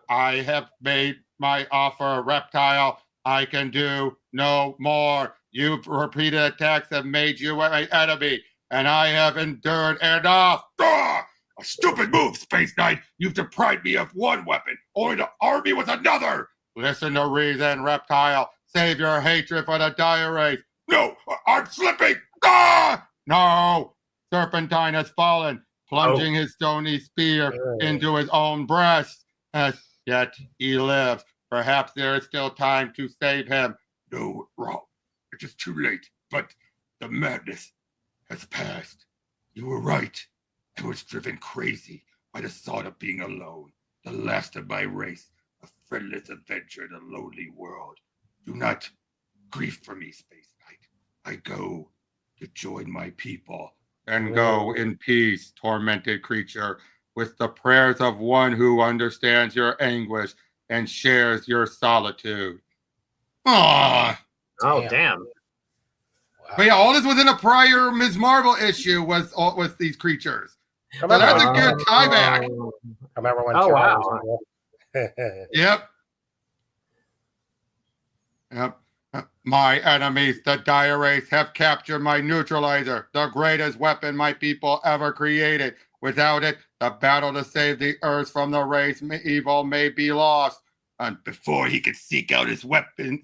I have made my offer, reptile. I can do no more. You've repeated attacks have made you my enemy, and I have endured enough. A stupid move, Space Knight. You've deprived me of one weapon, only to arm me with another. Listen to reason, reptile. Save your hatred for the Dire Wraiths. No, I'm slipping. No, Serpentine has fallen, plunging his stony spear into his own breast. Yet he lives. Perhaps there is still time to save him. No, Rom. It is too late, but the madness has passed. You were right. I was driven crazy by the thought of being alone, the last of my race, a friendless adventure in a lonely world. Do not grieve for me, Space Knight. I go to join my people. And go in peace, tormented creature, with the prayers of one who understands your anguish and shares your solitude. Oh, damn. Wow. But yeah, all this was in a prior Ms. Marvel issue was these creatures. So that's a good tie back. I remember when wow. Yep. Yep. My enemies, the Dire Wraiths, have captured my neutralizer, the greatest weapon my people ever created. Without it, the battle to save the Earth from the Wraiths evil may be lost. And before he could seek out his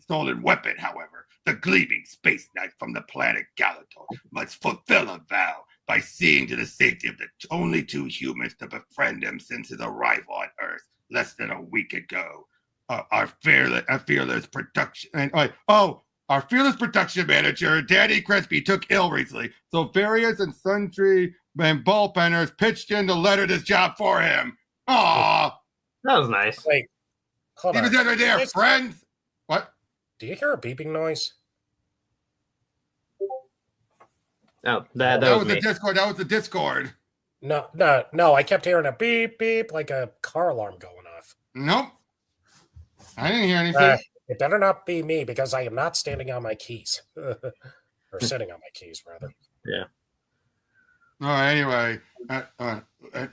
stolen weapon, however, the gleaming space knight from the planet Galator must fulfill a vow by seeing to the safety of the only two humans to befriend him since his arrival on Earth less than a week ago. Our fearless production manager, Danny Crespi, took ill recently, so various and sundry and ballpenners pitched in to letter this job for him. Aww. That was nice. Wait, hold He on. was right there, friends. What? Do you hear a beeping noise? Oh, that That was was the me. Discord. That was the Discord. No. I kept hearing a beep, beep, like a car alarm going off. Nope. I didn't hear anything. It better not be me because I am not standing on my keys. Or sitting on my keys, rather. Yeah. Anyway,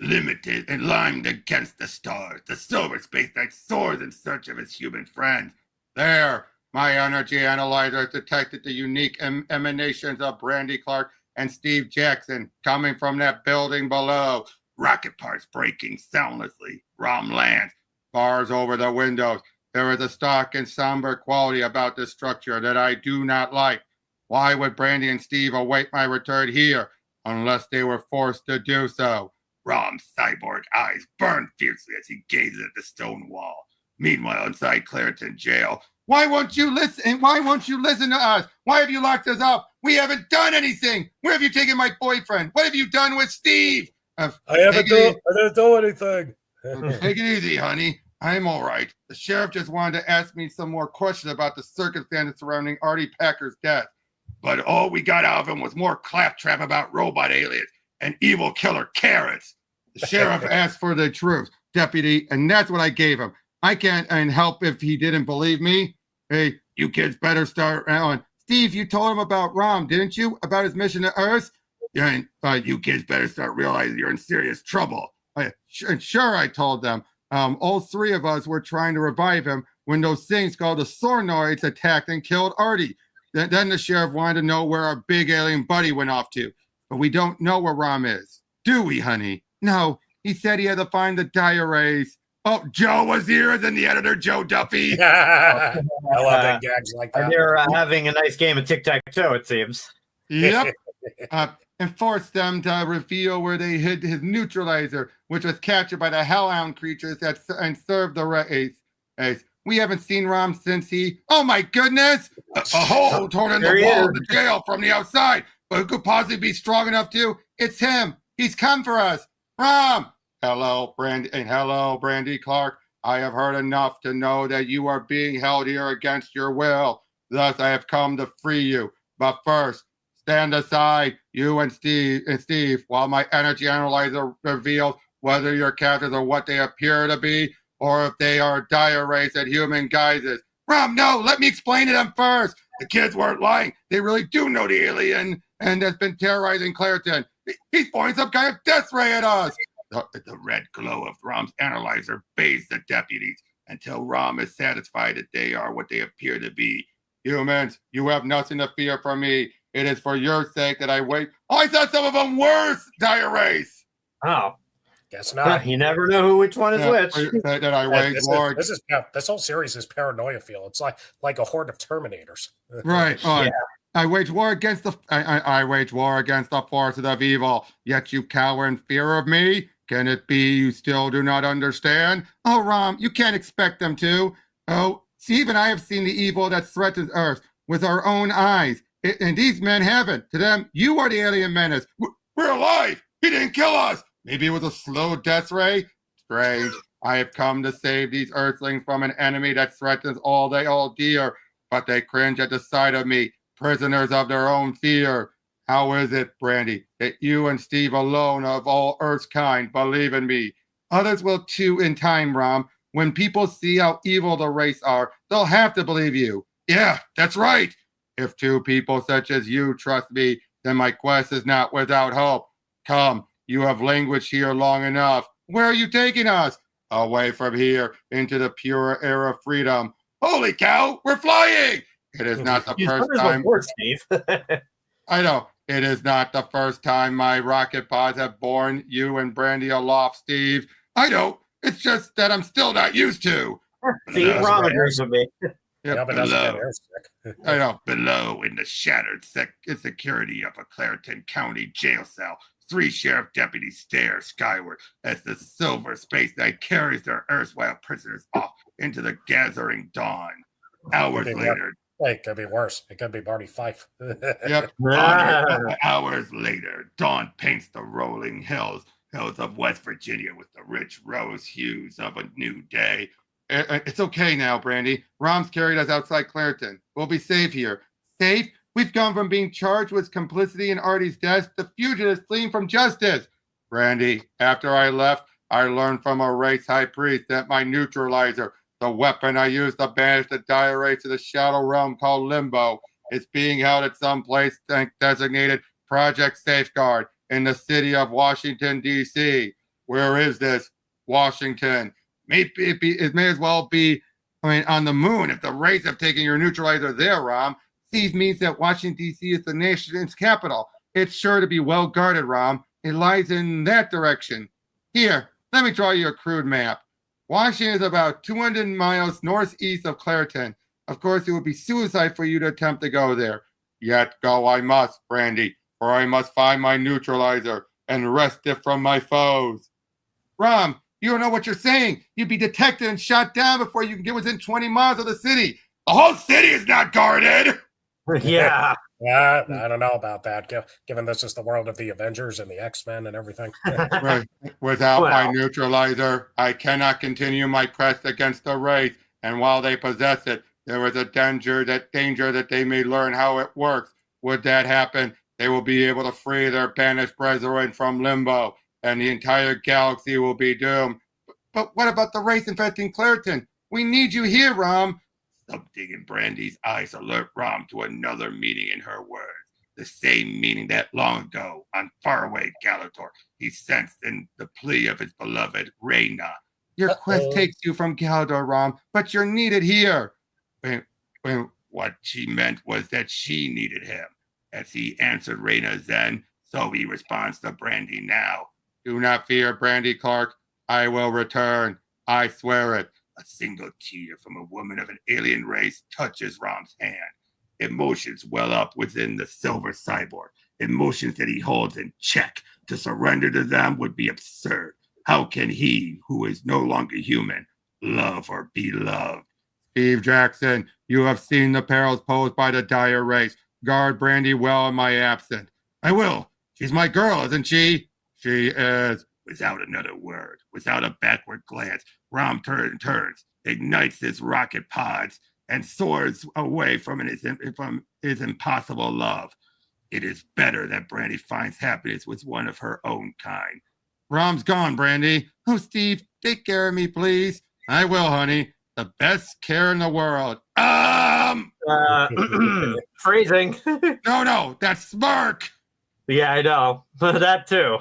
limited and lined against the stars, the Silver Space Knight soars in search of his human friends. There, my energy analyzer detected the unique emanations of Brandy Clark and Steve Jackson coming from that building below. Rocket parts breaking soundlessly. Rom lands, bars over the windows. There is a stark and somber quality about this structure that I do not like. Why would Brandy and Steve await my return here unless they were forced to do so? Rom's cyborg eyes burn fiercely as he gazes at the stone wall. Meanwhile, inside Clareton jail, why won't you listen? Why won't you listen to us? Why have you locked us up? We haven't done anything. Where have you taken my boyfriend? What have you done with Steve? I didn't do anything. Take it easy, honey. I'm all right. The sheriff just wanted to ask me some more questions about the circumstances surrounding Artie Packer's death. But all we got out of him was more claptrap about robot aliens and evil killer carrots. The sheriff asked for the truth, deputy, and that's what I gave him. I can't help if he didn't believe me. Hey, you kids better start on. Steve, you told him about Rom, didn't you? About his mission to Earth? Yeah, you kids better start realizing you're in serious trouble. Sure, I told them. All three of us were trying to revive him when those things called the Sornoids attacked and killed Artie. Then the sheriff wanted to know where our big alien buddy went off to. But we don't know where Rom is. Do we, honey? No, he said he had to find the Dire Wraiths. Oh, Joe was here, as in the editor, Joe Duffy. I love that gags like that. And they're having a nice game of tic-tac-toe, it seems. Yep. And forced them to reveal where they hid his neutralizer, which was captured by the Hellhound creatures and served the Wraiths. We haven't seen Rom since he... Oh, my goodness! A hole torn in the wall of the jail from the outside. But who could possibly be strong enough to? It's him. He's come for us. Rom! Hello, Brandy Clark. I have heard enough to know that you are being held here against your will. Thus, I have come to free you. But first, stand aside, you and Steve, while my energy analyzer reveals whether your captors are what they appear to be, or if they are Dire Wraiths at human guises. Rom, no, let me explain to them first. The kids weren't lying. They really do know the alien and has been terrorizing Clareton. He's pointing some kind of death ray at us. The red glow of Rom's analyzer bathes the deputies until Rom is satisfied that they are what they appear to be. Humans, you have nothing to fear from me. It is for your sake that I wait. Oh, I thought some of them were Dire Wraiths. Oh. Guess not. You never know which one is which. That I wage war. This whole series is paranoia feel. It's like a horde of Terminators. Right. Yeah. I wage war against the forces of evil. Yet you cower in fear of me. Can it be you still do not understand? Oh, Rom, you can't expect them to. Oh, Steve and I have seen the evil that threatens Earth with our own eyes. And these men haven't. To them, you are the alien menace. We're alive. He didn't kill us. Maybe it was a slow death ray. Strange. I have come to save these Earthlings from an enemy that threatens all they hold dear, but they cringe at the sight of me, prisoners of their own fear. How is it, Brandy, that you and Steve alone of all Earth's kind believe in me? Others will too in time, Rom. When people see how evil the race are, they'll have to believe you. Yeah, that's right. If two people such as you trust me, then my quest is not without hope. Come, you have languished here long enough. Where are you taking us? Away from here, into the pure air of freedom. Holy cow, we're flying! It is not the You've first done this time. before, Steve. I know. It is not the first time my rocket pods have borne you and Brandy aloft, Steve. I know. It's just that I'm still not used to. See, Below- Rom agrees with me. Yeah, but that's a below. good airstick. I know. Below, in the shattered security of a Clareton County jail cell, 3 sheriff deputies stare skyward as the Silver Space Knight carries their erstwhile prisoners off into the gathering dawn. Hours later, Hey, it could be worse. It could be Barney Fife. yep, hours later, dawn paints the rolling hills of West Virginia with the rich rose hues of a new day. It's okay now, Brandy. Rom's carried us outside Clareton. We'll be safe here. Safe? We've gone from being charged with complicity in Artie's death to fugitives fleeing from justice. Brandy, after I left, I learned from a Wraiths high priest that my neutralizer, the weapon I used to banish the Dire Wraiths to the shadow realm called Limbo, is being held at some place designated Project Safeguard in the city of Washington, D.C. Where is this? Washington. It may as well be, on the moon if the Wraiths have taken your neutralizer there, Rom. Steve means that Washington, D.C. is the nation's capital. It's sure to be well guarded, Rom. It lies in that direction. Here, let me draw you a crude map. Washington is about 200 miles northeast of Clareton. Of course, it would be suicide for you to attempt to go there. Yet go I must, Brandy, for I must find my neutralizer and wrest it from my foes. Rom, you don't know what you're saying. You'd be detected and shot down before you can get within 20 miles of the city. The whole city is not guarded. Yeah. Yeah, I don't know about that, given this is the world of the Avengers and the X-Men and everything. Right. Without my neutralizer, I cannot continue my quest against the Wraith. And while they possess it, there is a danger that they may learn how it works. Would that happen, they will be able to free their banished brethren from Limbo, and the entire galaxy will be doomed. But what about the Wraith infecting Clareton? We need you here, Rom. Something in Brandy's eyes alert Rom to another meaning in her words. The same meaning that long ago, on faraway Galator, he sensed in the plea of his beloved Reyna. Your quest takes you from Galator, Rom, but you're needed here. What she meant was that she needed him. As he answered Reyna then, so he responds to Brandy now. Do not fear, Brandy Clark. I will return. I swear it. A single tear from a woman of an alien race touches Rom's hand. Emotions well up within the silver cyborg. Emotions that he holds in check. To surrender to them would be absurd. How can he, who is no longer human, love or be loved? Steve Jackson, you have seen the perils posed by the Dire Wraiths. Guard Brandy well in my absence. I will. She's my girl, isn't she? She is. Without another word, without a backward glance, Rom turns, ignites his rocket pods, and soars away from his impossible love. It is better that Brandy finds happiness with one of her own kind. Rom's gone, Brandy. Oh, Steve, take care of me, please. I will, honey. The best care in the world. Freezing. No, that's smirk. Yeah, I know. That too.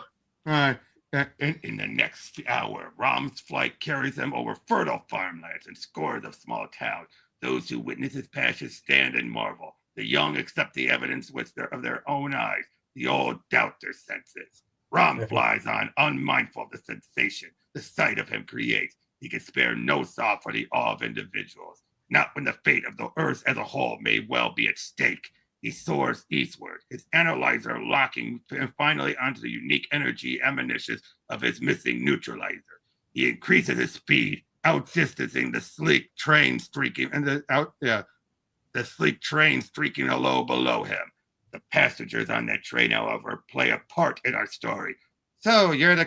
In the next hour, Rom's flight carries them over fertile farmlands and scores of small towns. Those who witness his passion stand and marvel. The young accept the evidence of their own eyes. The old doubt their senses. Rom flies on, unmindful of the sensation the sight of him creates. He can spare no thought for the awe of individuals, not when the fate of the earth as a whole may well be at stake. He soars eastward, his analyzer locking finally onto the unique energy emanations of his missing neutralizer. He increases his speed, outdistancing the sleek train streaking low below him. The passengers on that train, however, play a part in our story. So you're the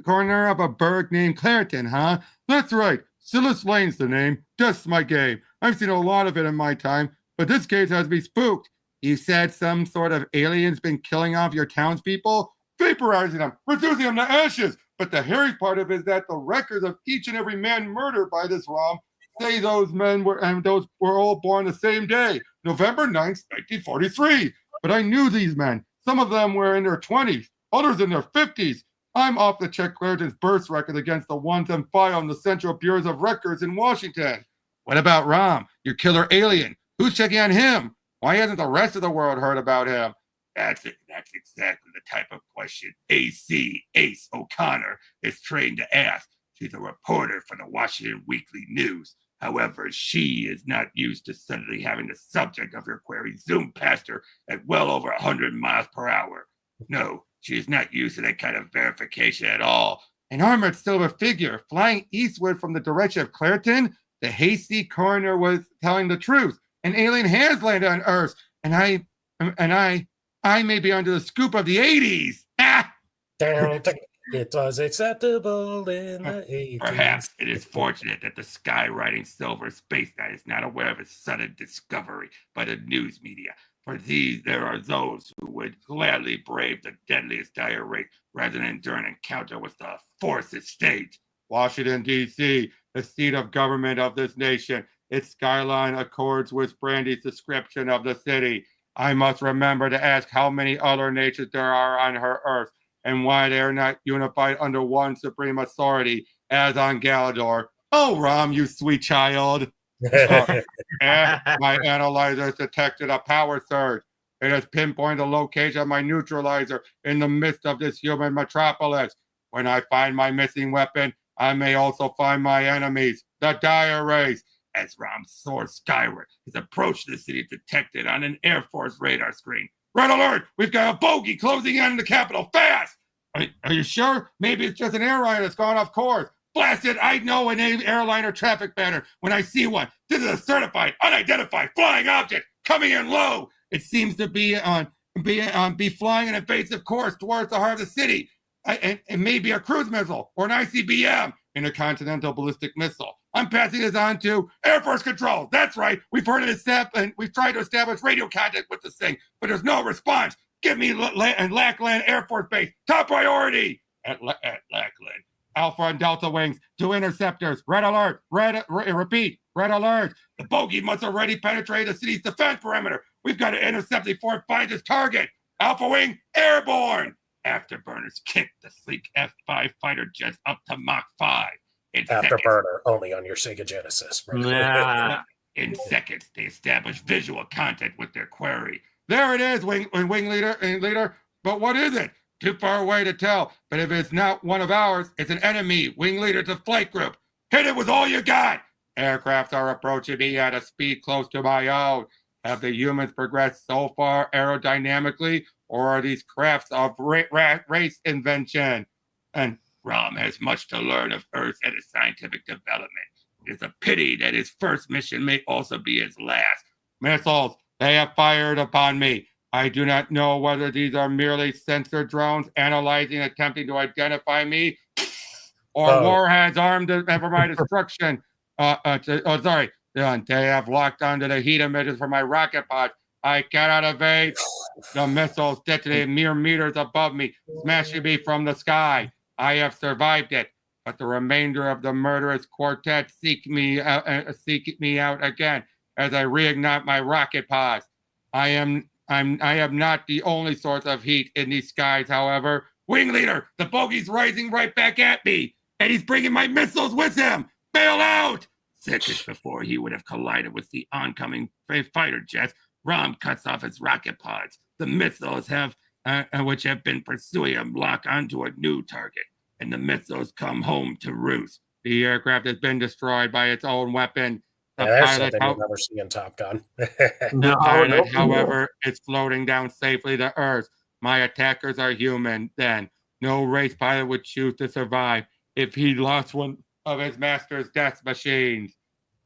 corner of a burg named Clareton, huh? That's right. Silas Lane's the name. Just my game. I've seen a lot of it in my time, but this case has me spooked. You said some sort of alien's been killing off your townspeople? Vaporizing them, reducing them to ashes. But the hairy part of it is that the records of each and every man murdered by this Rom say those were all born the same day, November 9th, 1943. But I knew these men. Some of them were in their 20s, others in their 50s. I'm off to check Clareton's birth record against the ones on file in the Central Bureaus of Records in Washington. What about Rom, your killer alien? Who's checking on him? Why hasn't the rest of the world heard about him? That's it. That's exactly the type of question AC Ace O'Connor is trained to ask. She's a reporter for the Washington Weekly News. However, she is not used to suddenly having the subject of her query zoom past her at well over 100 miles per hour. No, she is not used to that kind of verification at all. An armored silver figure flying eastward from the direction of Clareton? The hasty coroner was telling the truth. An alien has landed on Earth, and I may be under the scoop of the 80s. Ah! It was acceptable in the 80s. Perhaps it is fortunate that the skywriting Silver Spaceknight is not aware of its sudden discovery by the news media. For these, there are those who would gladly brave the deadliest Dire Wraiths rather than endure an encounter with the forces state. Washington, D.C., the seat of government of this nation. Its skyline accords with Brandy's description of the city. I must remember to ask how many other nations there are on her Earth, and why they are not unified under one supreme authority, as on Galador. Oh, Rom, you sweet child. My analyzer has detected a power surge. It has pinpointed the location of my neutralizer in the midst of this human metropolis. When I find my missing weapon, I may also find my enemies, the Dire Wraiths. As Rom soars skyward, his approach to the city is detected on an Air Force radar screen. Red alert! We've got a bogey closing in on the capital fast! Are you sure? Maybe it's just an airliner that's gone off course. Blast it! I know an airliner traffic pattern when I see one. This is a certified, unidentified flying object coming in low. It seems to be flying an evasive course towards the heart of the city. It may be a cruise missile or an ICBM, intercontinental ballistic missile. I'm passing this on to Air Force Control. That's right. We've heard it and we've tried to establish radio contact with this thing, but there's no response. Give me Lackland Air Force Base. Top priority. At Lackland. Alpha and Delta wings. 2 interceptors. Red alert. Repeat. Red alert. The bogey must already penetrate the city's defense perimeter. We've got to intercept before it finds its target. Alpha wing airborne. Afterburners kick the sleek F-5 fighter jets up to Mach 5. Afterburner only on your Sega Genesis. Yeah. In seconds, they establish visual contact with their query. There it is, wing leader. But what is it? Too far away to tell. But if it's not one of ours, it's an enemy. Wing leader to flight group. Hit it with all you got. Aircraft are approaching me at a speed close to my own. Have the humans progressed so far aerodynamically, or are these crafts of race invention? And Rom has much to learn of Earth and its scientific development. It is a pity that his first mission may also be his last. Missiles, they have fired upon me. I do not know whether these are merely sensor drones analyzing, attempting to identify me, or warheads armed for my destruction. They have locked onto the heat emitters for my rocket pod. I cannot evade. The missiles detonate mere meters above me, smashing me from the sky. I have survived it, but the remainder of the murderous quartet seek me out again as I reignite my rocket pods. I am not the only source of heat in these skies, however. Wing leader, the bogey's rising right back at me, and he's bringing my missiles with him. Bail out! Seconds before he would have collided with the oncoming fighter jets, Rom cuts off his rocket pods. The missiles which have been pursuing him lock onto a new target, and the missiles come home to roost. The aircraft has been destroyed by its own weapon. That's something you'll never see in Top Gun. The pilot, however, is floating down safely to Earth. My attackers are human, then. No race pilot would choose to survive if he lost one of his master's death machines.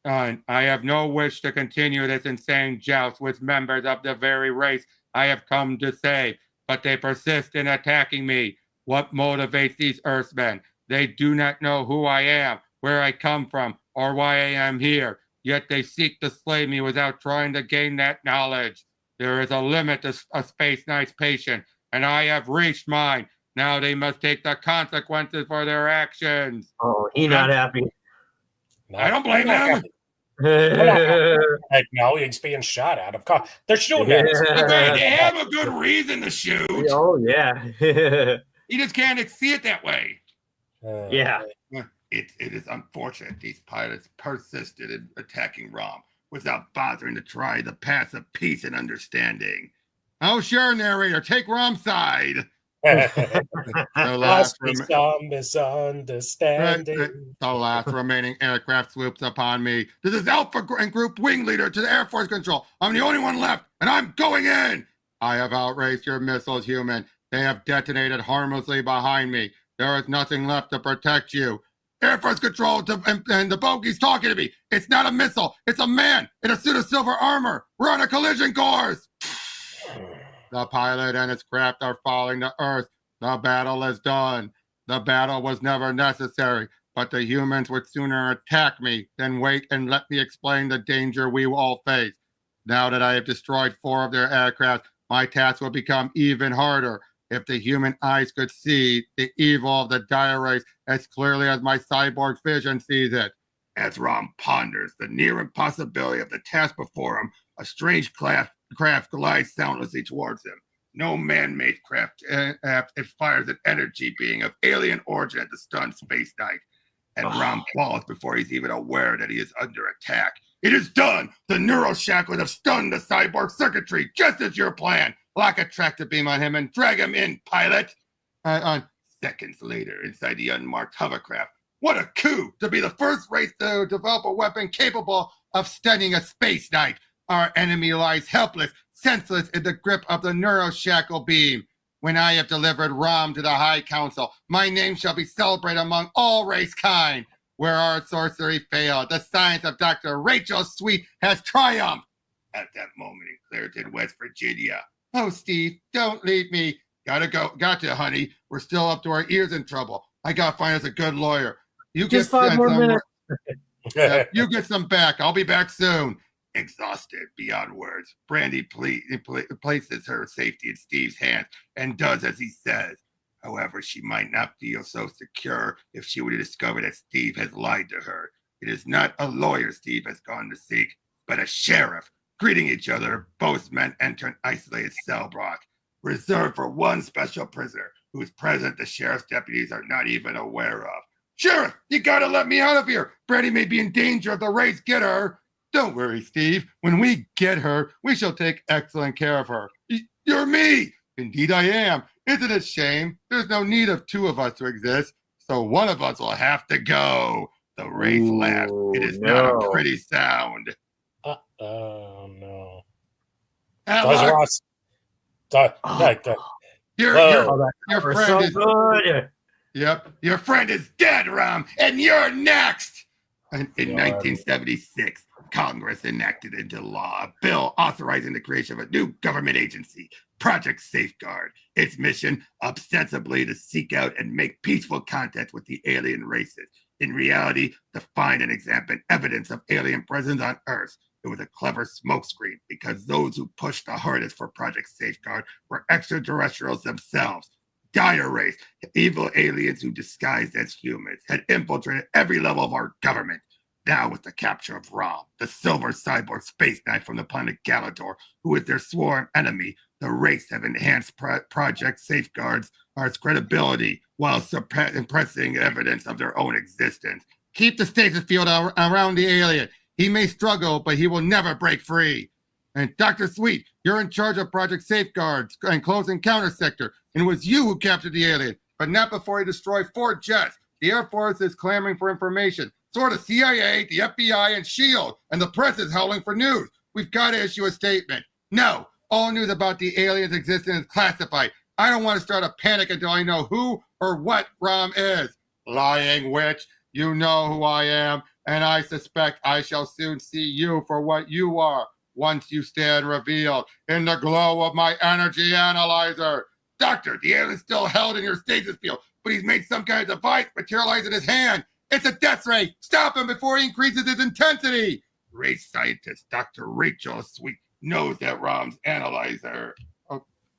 I have no wish to continue this insane joust with members of the very race I have come to save, but they persist in attacking me. What motivates these Earthmen? They do not know who I am, where I come from, or why I am here. Yet they seek to slay me without trying to gain that knowledge. There is a limit to a Spaceknight's patience, and I have reached mine. Now they must take the consequences for their actions. Oh, he's not happy. I don't blame him. Like, no, he's being shot at. Of course, they're shooting at us. They have a good reason to shoot. Oh, yeah. You just can't see it that way. Yeah. It is unfortunate these pilots persisted in attacking Rom without bothering to try the path of peace and understanding. Oh, sure, narrator, take Rom's side. The last some misunderstanding. The last remaining aircraft swoops upon me. This is Alpha and Group Wing Leader to the Air Force Control. I'm the only one left, and I'm going in. I have outraced your missiles, human. They have detonated harmlessly behind me. There is nothing left to protect you. Air Force Control and the bogey's talking to me. It's not a missile. It's a man in a suit of silver armor. We're on a collision course. The pilot and his craft are falling to Earth. The battle is done. The battle was never necessary, but the humans would sooner attack me than wait and let me explain the danger we will all face. Now that I have destroyed 4 of their aircraft, my task will become even harder. If the human eyes could see the evil of the Dire Wraiths as clearly as my cyborg vision sees it. As Rom ponders the near impossibility of the task before him, a strange craft glides soundlessly towards him. No man-made craft, it fires an energy being of alien origin at the stunned Spaceknight. And Rom falls before he's even aware that he is under attack. It is done! The neuroshackles have stunned the cyborg circuitry, just as your plan. Lock a tractor beam on him and drag him in, pilot! Seconds later, inside the unmarked hovercraft. What a coup to be the first race to develop a weapon capable of stunning a Spaceknight. Our enemy lies helpless, senseless in the grip of the neuroshackle beam. When I have delivered Rom to the High Council, my name shall be celebrated among all race kind. Where our sorcery failed, the science of Dr. Rachel Sweet has triumphed. At that moment in Clareton, West Virginia. Oh, Steve, don't leave me. Gotcha, honey. We're still up to our ears in trouble. I gotta find us a good lawyer. You Just 5 more minutes. You get some back. I'll be back soon. Exhausted beyond words, Brandy places her safety in Steve's hands and does as he says. However, she might not feel so secure if she were to discover that Steve has lied to her. It is not a lawyer Steve has gone to seek, but a sheriff. Greeting each other, both men enter an isolated cell block, reserved for one special prisoner, whose presence the sheriff's deputies are not even aware of. Sheriff, you gotta let me out of here. Brandy may be in danger if the Wraiths get her. Don't worry, Steve. When we get her, we shall take excellent care of her. You're me! Indeed I am. Isn't it a shame? There's no need of 2 of us to exist, so one of us will have to go. The Wraith laughed. It is not a pretty sound. Oh, no. Alex, your friend so is good. Yep, your friend is dead, Rom, and you're next. And in 1976, Congress enacted into law a bill authorizing the creation of a new government agency, Project Safeguard. Its mission, ostensibly to seek out and make peaceful contact with the alien races. In reality, to find and examine evidence of alien presence on Earth. It was a clever smokescreen because those who pushed the hardest for Project Safeguard were extraterrestrials themselves. Dire Wraiths, evil aliens who disguised as humans, had infiltrated every level of our government. Now with the capture of Rom, the silver cyborg Spaceknight from the planet Galador, who is their sworn enemy, the Wraiths have enhanced Project Safeguard's credibility while suppressing evidence of their own existence. Keep the stasis field around the alien. He may struggle, but he will never break free. And Dr. Sweet, you're in charge of Project Safeguards and Close Encounter Sector. And it was you who captured the alien, but not before he destroyed 4 jets. The Air Force is clamoring for information. So are the CIA, the FBI, and S.H.I.E.L.D. And the press is howling for news. We've got to issue a statement. No, all news about the aliens' existence is classified. I don't want to start a panic until I know who or what Rom is. Lying witch, you know who I am, and I suspect I shall soon see you for what you are. Once you stand revealed in the glow of my energy analyzer. Doctor, the alien is still held in your stasis field, but he's made some kind of device materialize in his hand. It's a death ray. Stop him before he increases his intensity. Race scientist Dr. Rachel Sweet knows that Rom's analyzer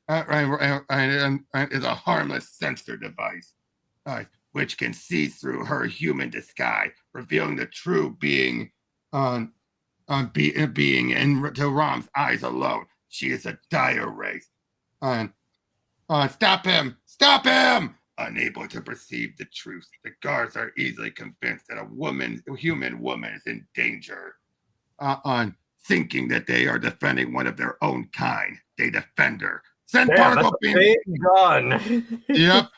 is a harmless sensor device, which can see through her human disguise, revealing the true being to Rom's eyes alone. She is a Dire Wraith. Stop him! Stop him! Unable to perceive the truth, the guards are easily convinced that a human woman is in danger. On thinking that they are defending one of their own kind, they defend her. Send Damn, that's particle a beam. big gun. Yep.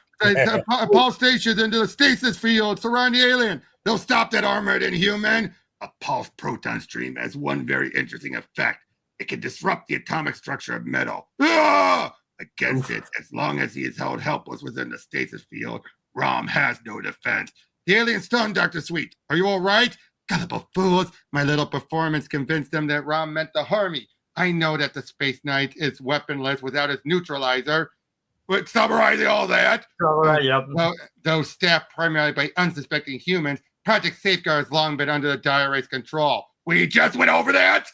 Paul stations into the stasis field surround the alien. They'll stop that armored inhuman. A pulse proton stream has one very interesting effect. It can disrupt the atomic structure of metal. Against it, as long as he is held helpless within the stasis field, Rom has no defense. The alien's stunned, Dr. Sweet. Are you all right? Gullible fools. My little performance convinced them that Rom meant to harm me. I know that the Space Knight is weaponless without his neutralizer. But summarizing all that, Yep. though staffed primarily by unsuspecting humans, Project Safeguard has long been under the Dire Wraiths' control. We just went over that.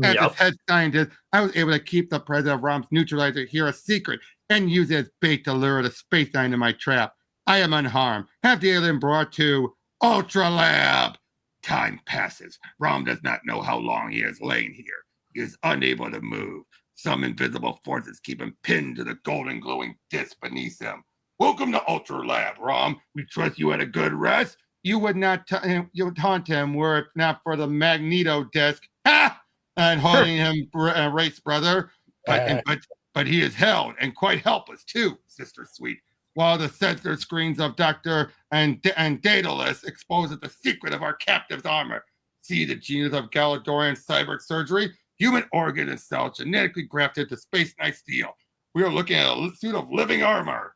As its head scientist, I was able to keep the president of Rom's neutralizer here a secret and use it as bait to lure the Space Knight into my trap. I am unharmed. Have the alien brought to Ultra Lab. Time passes. Rom does not know how long he has lain here. He is unable to move. Some invisible forces keep him pinned to the golden glowing disc beneath him. Welcome to Ultra Lab, Rom. We trust you had a good rest. You would not taunt him were it not for the magneto disc. Ha! And holding him, Wraith's brother. But he is held and quite helpless too, Sister Sweet. While the sensor screens of Dr. and Daedalus exposes the secret of our captive's armor. See the genius of Galadorian cyber surgery? Human organ and cells genetically grafted to Space Knight steel. We are looking at a suit of living armor.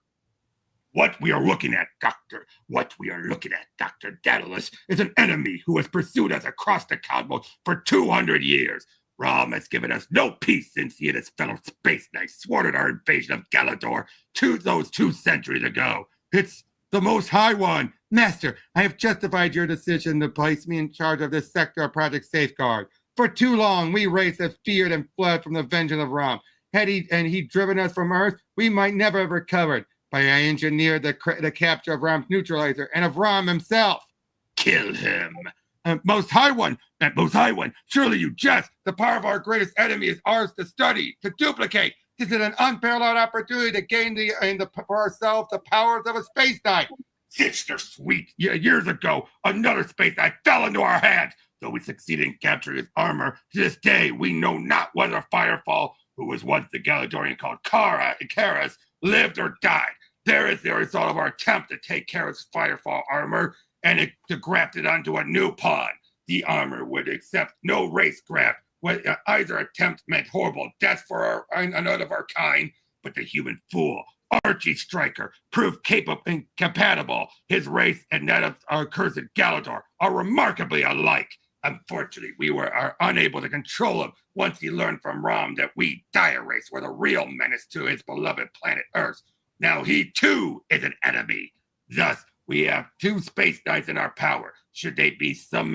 What we are looking at, Dr. Daedalus, is an enemy who has pursued us across the cosmos for 200 years. Rom has given us no peace since he and his fellow Space Knights thwarted our invasion of Galador 2 centuries ago. It's the Most High One. Master, I have justified your decision to place me in charge of this sector of Project Safeguard. For too long, we Wraiths have feared and fled from the vengeance of Rom. Had he driven us from Earth, we might never have recovered. But I engineered the capture of Rom's neutralizer and of Rom himself. Kill him. Most High One, surely you jest. The power of our greatest enemy is ours to study, to duplicate. This is an unparalleled opportunity to gain for ourselves the powers of a Space Knight. Sister Sweet, years ago, another Space Knight fell into our hands. Though we succeeded in capturing his armor, to this day we know not whether Firefall, who was once the Galadorian called Karas, lived or died. There is the result of our attempt to take Karas' Firefall armor and to graft it onto a new pawn. The armor would accept no race graft. Either attempt meant horrible death for another of our kind, but the human fool, Archie Stryker, proved capable and compatible. His race and that of our cursed Galador are remarkably alike. Unfortunately, we are unable to control him once he learned from Rom that we Dire Wraiths were the real menace to his beloved planet Earth. Now he too is an enemy. Thus, we have 2 Space Knights in our power. Should they be some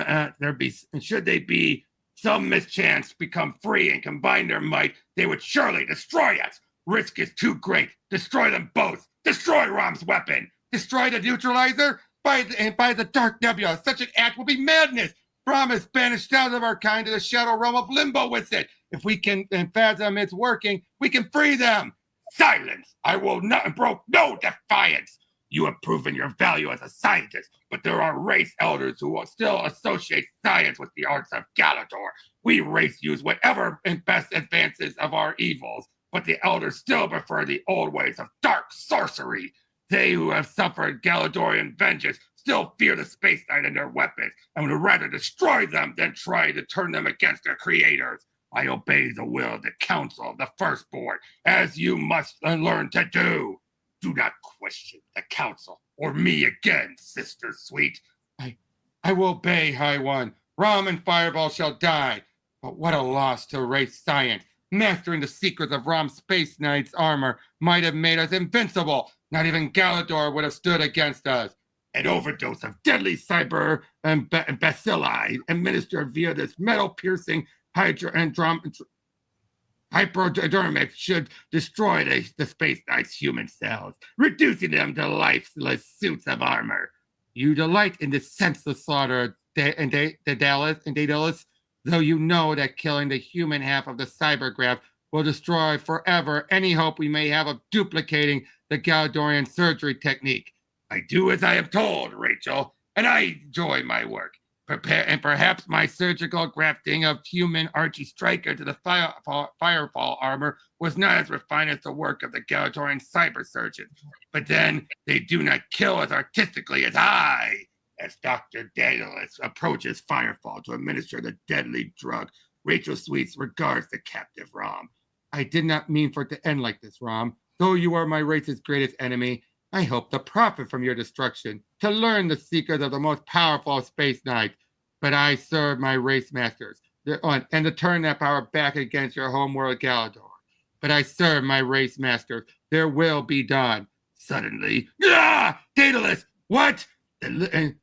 mischance become free and combine their might, they would surely destroy us. Risk is too great. Destroy them both. Destroy Rom's weapon. Destroy the neutralizer? By the Dark Nebula, such an act will be madness. Rom has banished thousands of our kind to the shadow realm of limbo with it. If we can fathom its working, we can free them. Silence! I will not broke no defiance. You have proven your value as a scientist, but there are race elders who will still associate science with the arts of Galador. We race use whatever best advances of our evils, but the elders still prefer the old ways of dark sorcery. They who have suffered Galadorian vengeance still fear the Space Knight and their weapons, and would rather destroy them than try to turn them against their creators. I obey the will of the Council of the Firstborn, as you must learn to do. Do not question the Council or me again, Sister Sweet. I will obey, High One. Rom and Fireball shall die. But what a loss to race science. Mastering the secrets of Rom Space Knight's armor might have made us invincible. Not even Galador would have stood against us. An overdose of deadly cyber and bacilli administered via this metal-piercing hypodermic should destroy the Space Knight's human cells, reducing them to lifeless suits of armor. You delight in this senseless slaughter, Daedalus, though you know that killing the human half of the cybergraph will destroy forever any hope we may have of duplicating the Galadorian surgery technique. I do as I am told, Rachel, and I enjoy my work. Perhaps my surgical grafting of human Archie Striker to the Firefall armor was not as refined as the work of the Galadorian cyber surgeon. But then they do not kill as artistically as I. As Dr. Daedalus approaches Firefall to administer the deadly drug, Rachel Sweets regards the captive Rom. I did not mean for it to end like this, Rom. Though you are my race's greatest enemy, I hope to profit from your destruction, to learn the secrets of the most powerful space knight. But I serve my race masters, and to turn that power back against your homeworld Galador. But I serve my race masters. Their will be done. Suddenly, Daedalus, what? The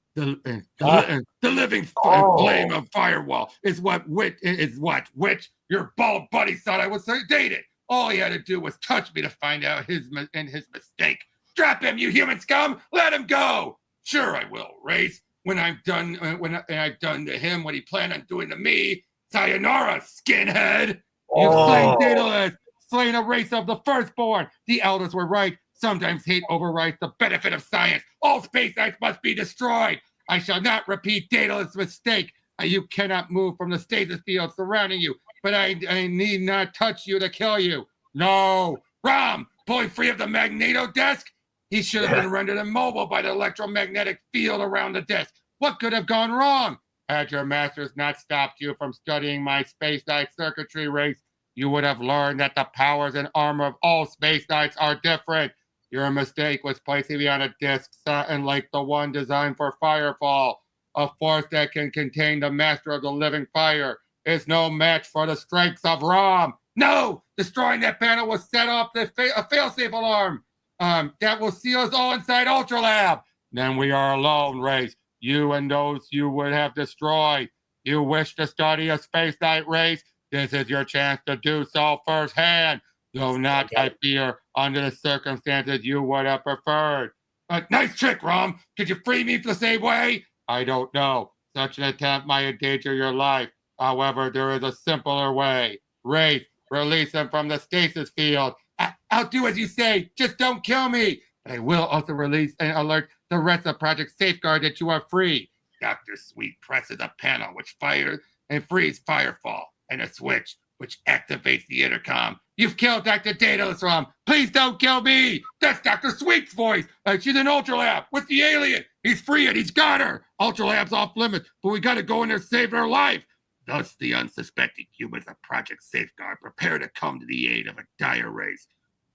living flame of Firewall is what witch? Your bald buddy thought I was dated. All he had to do was touch me to find out his mistake. Drop him, you human scum! Let him go! Sure, I will, Wraith. When I've done to him what he planned on doing to me. Sayonara, skinhead! You've slain Daedalus, slain a race of the firstborn. The elders were right. Sometimes hate overrides the benefit of science. All space knights must be destroyed. I shall not repeat Daedalus' mistake. You cannot move from the stasis field surrounding you, but I need not touch you to kill you. No! Rom, pulling free of the magneto desk? He should have been rendered immobile by the electromagnetic field around the desk. What could have gone wrong? Had your masters not stopped you from studying my space knight circuitry race, you would have learned that the powers and armor of all space knights are different. Your mistake was placing me on a disc satin like the one designed for Firefall. A force that can contain the master of the living fire is no match for the strengths of Rom. No! Destroying that panel will set off a failsafe alarm. That will seal us all inside Ultra Lab. Then we are alone, Wraith. You and those you would have destroyed. You wish to study a space knight race? This is your chance to do so firsthand. Though not, I fear, under the circumstances you would have preferred. Nice trick, Rom. Could you free me the same way? I don't know. Such an attempt might endanger your life. However, there is a simpler way. Wraith, release him from the stasis field. I'll do as you say. Just don't kill me. But I will also release and alert the rest of Project Safeguard that you are free. Dr. Sweet presses a panel which fires and frees Firefall, and a switch which activates the intercom. You've killed Dr. Daedalus, Rom. Please don't kill me. That's Dr. Sweet's voice. She's in Ultra Lab with the alien. He's free and he's got her. Ultra Lab's off limits, but we got to go in there to save her life. Thus, the unsuspecting humans of Project Safeguard prepare to come to the aid of a Dire Wraiths.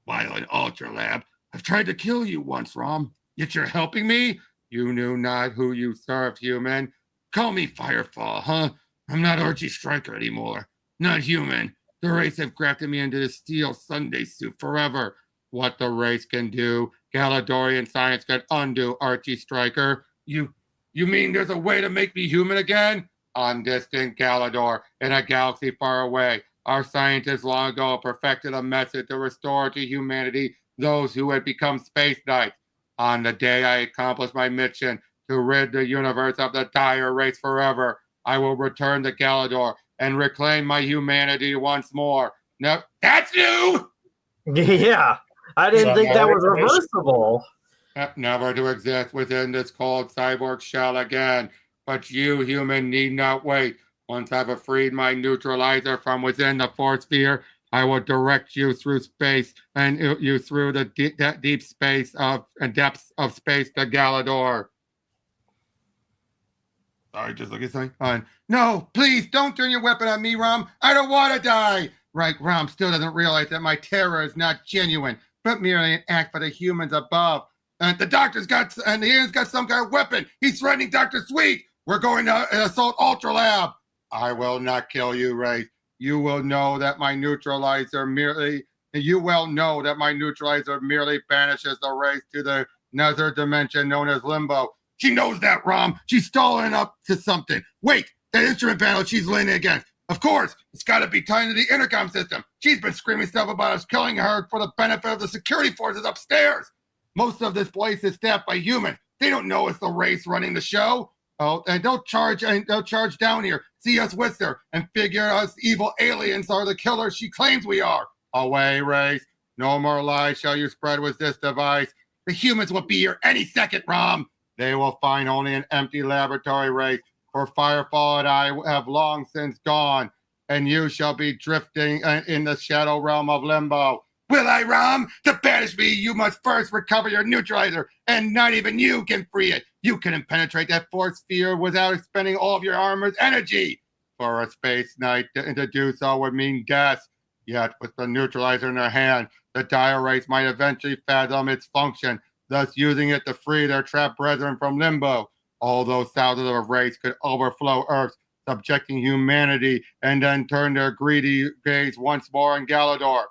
While in Ultra Lab, I've tried to kill you once, Rom. Yet you're helping me? You knew not who you served, human. Call me Firefall, huh? I'm not Archie Striker anymore. Not human. The Wraiths have grafted me into the steel Sunday suit forever. What the race can do, Galadorian science can undo, Archie Striker. You mean there's a way to make me human again? On distant Galador, in a galaxy far away, our scientists long ago perfected a method to restore to humanity those who had become space knights. On the day I accomplish my mission to rid the universe of the Dire Wraiths forever, I will return to Galador and reclaim my humanity once more. Now, that's new! Yeah, I didn't think that was reversible. Never to exist within this cold cyborg shell again. But you, human, need not wait. Once I've freed my neutralizer from within the force sphere, I will direct you through space and you through the deep space and depths of space to Galador. Sorry, just look at something. No, please don't turn your weapon on me, Rom. I don't want to die. Right, Rom still doesn't realize that my terror is not genuine, but merely an act for the humans above. And the alien's got some kind of weapon. He's threatening Dr. Sweet. We're going to assault Ultra Lab. I will not kill you, Wraith. You will know that my neutralizer merely banishes the race to the nether dimension known as Limbo. She knows that, Rom. She's stalling up to something. Wait, that instrument panel she's leaning against. Of course, it's got to be tied to the intercom system. She's been screaming stuff about us killing her for the benefit of the security forces upstairs. Most of this place is staffed by humans. They don't know it's the race running the show. Oh, and don't charge down here. See us with her and figure us evil aliens are the killers she claims we are. Away, Wraiths. No more lies shall you spread with this device. The humans will be here any second, Rom. They will find only an empty laboratory, Wraith. For Firefall and I have long since gone, and you shall be drifting in the shadow realm of limbo. Will I, Rom? To banish me, you must first recover your neutralizer, and not even you can free it. You couldn't penetrate that force sphere without expending all of your armor's energy. For a space knight to do so would mean death. Yet, with the neutralizer in their hand, the Dire Wraiths might eventually fathom its function, thus using it to free their trapped brethren from limbo. All those thousands of wraiths could overflow Earth, subjecting humanity, and then turn their greedy gaze once more on Galador.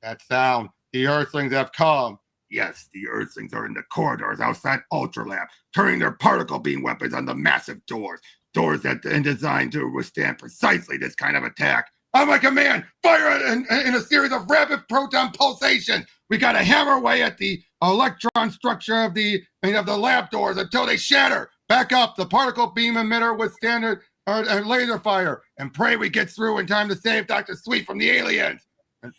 That sound, the Earthlings have come. Yes, the Earthlings are in the corridors outside Ultralab, turning their particle beam weapons on the massive doors. Doors that are designed to withstand precisely this kind of attack. On my command, fire in a series of rapid proton pulsations. We got to hammer away at the electron structure of the lab doors until they shatter. Back up the particle beam emitter with standard laser fire, and pray we get through in time to save Dr. Sweet from the aliens. And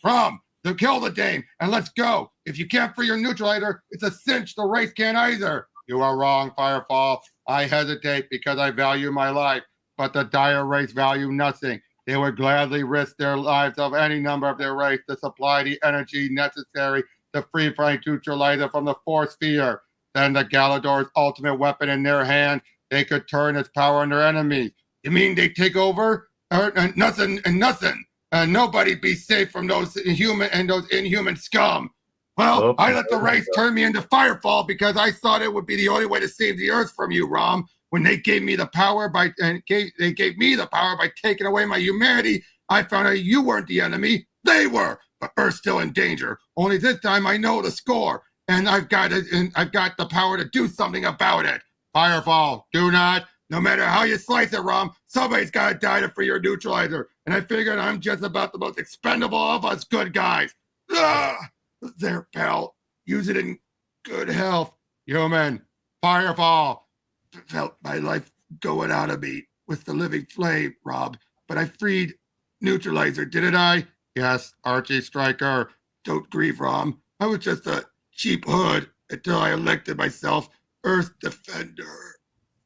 to kill the Dame, and let's go. If you can't free your neutralizer, it's a cinch the race can't either. You are wrong, Firefall. I hesitate because I value my life, but the Dire Wraiths value nothing. They would gladly risk their lives of any number of their race to supply the energy necessary to free my neutralizer from the force sphere. Then the Galador's ultimate weapon in their hand, they could turn its power on their enemies. You mean they take over? Nothing. Nobody be safe from those inhuman scum. Well, I let the race turn me into Firefall because I thought it would be the only way to save the Earth from you, Rom. When they gave me the power by taking away my humanity, I found out you weren't the enemy. They were, but Earth's still in danger. Only this time I know the score, and I've got the power to do something about it. Firefall, do not. No matter how you slice it, Rom, somebody's got to die to free your neutralizer. And I figured I'm just about the most expendable of us good guys. There, pal. Use it in good health. Human. Firefall. Felt my life going out of me with the living flame, Rob. But I freed neutralizer, didn't I? Yes, Archie Striker. Don't grieve, Rom. I was just a cheap hood until I elected myself Earth Defender.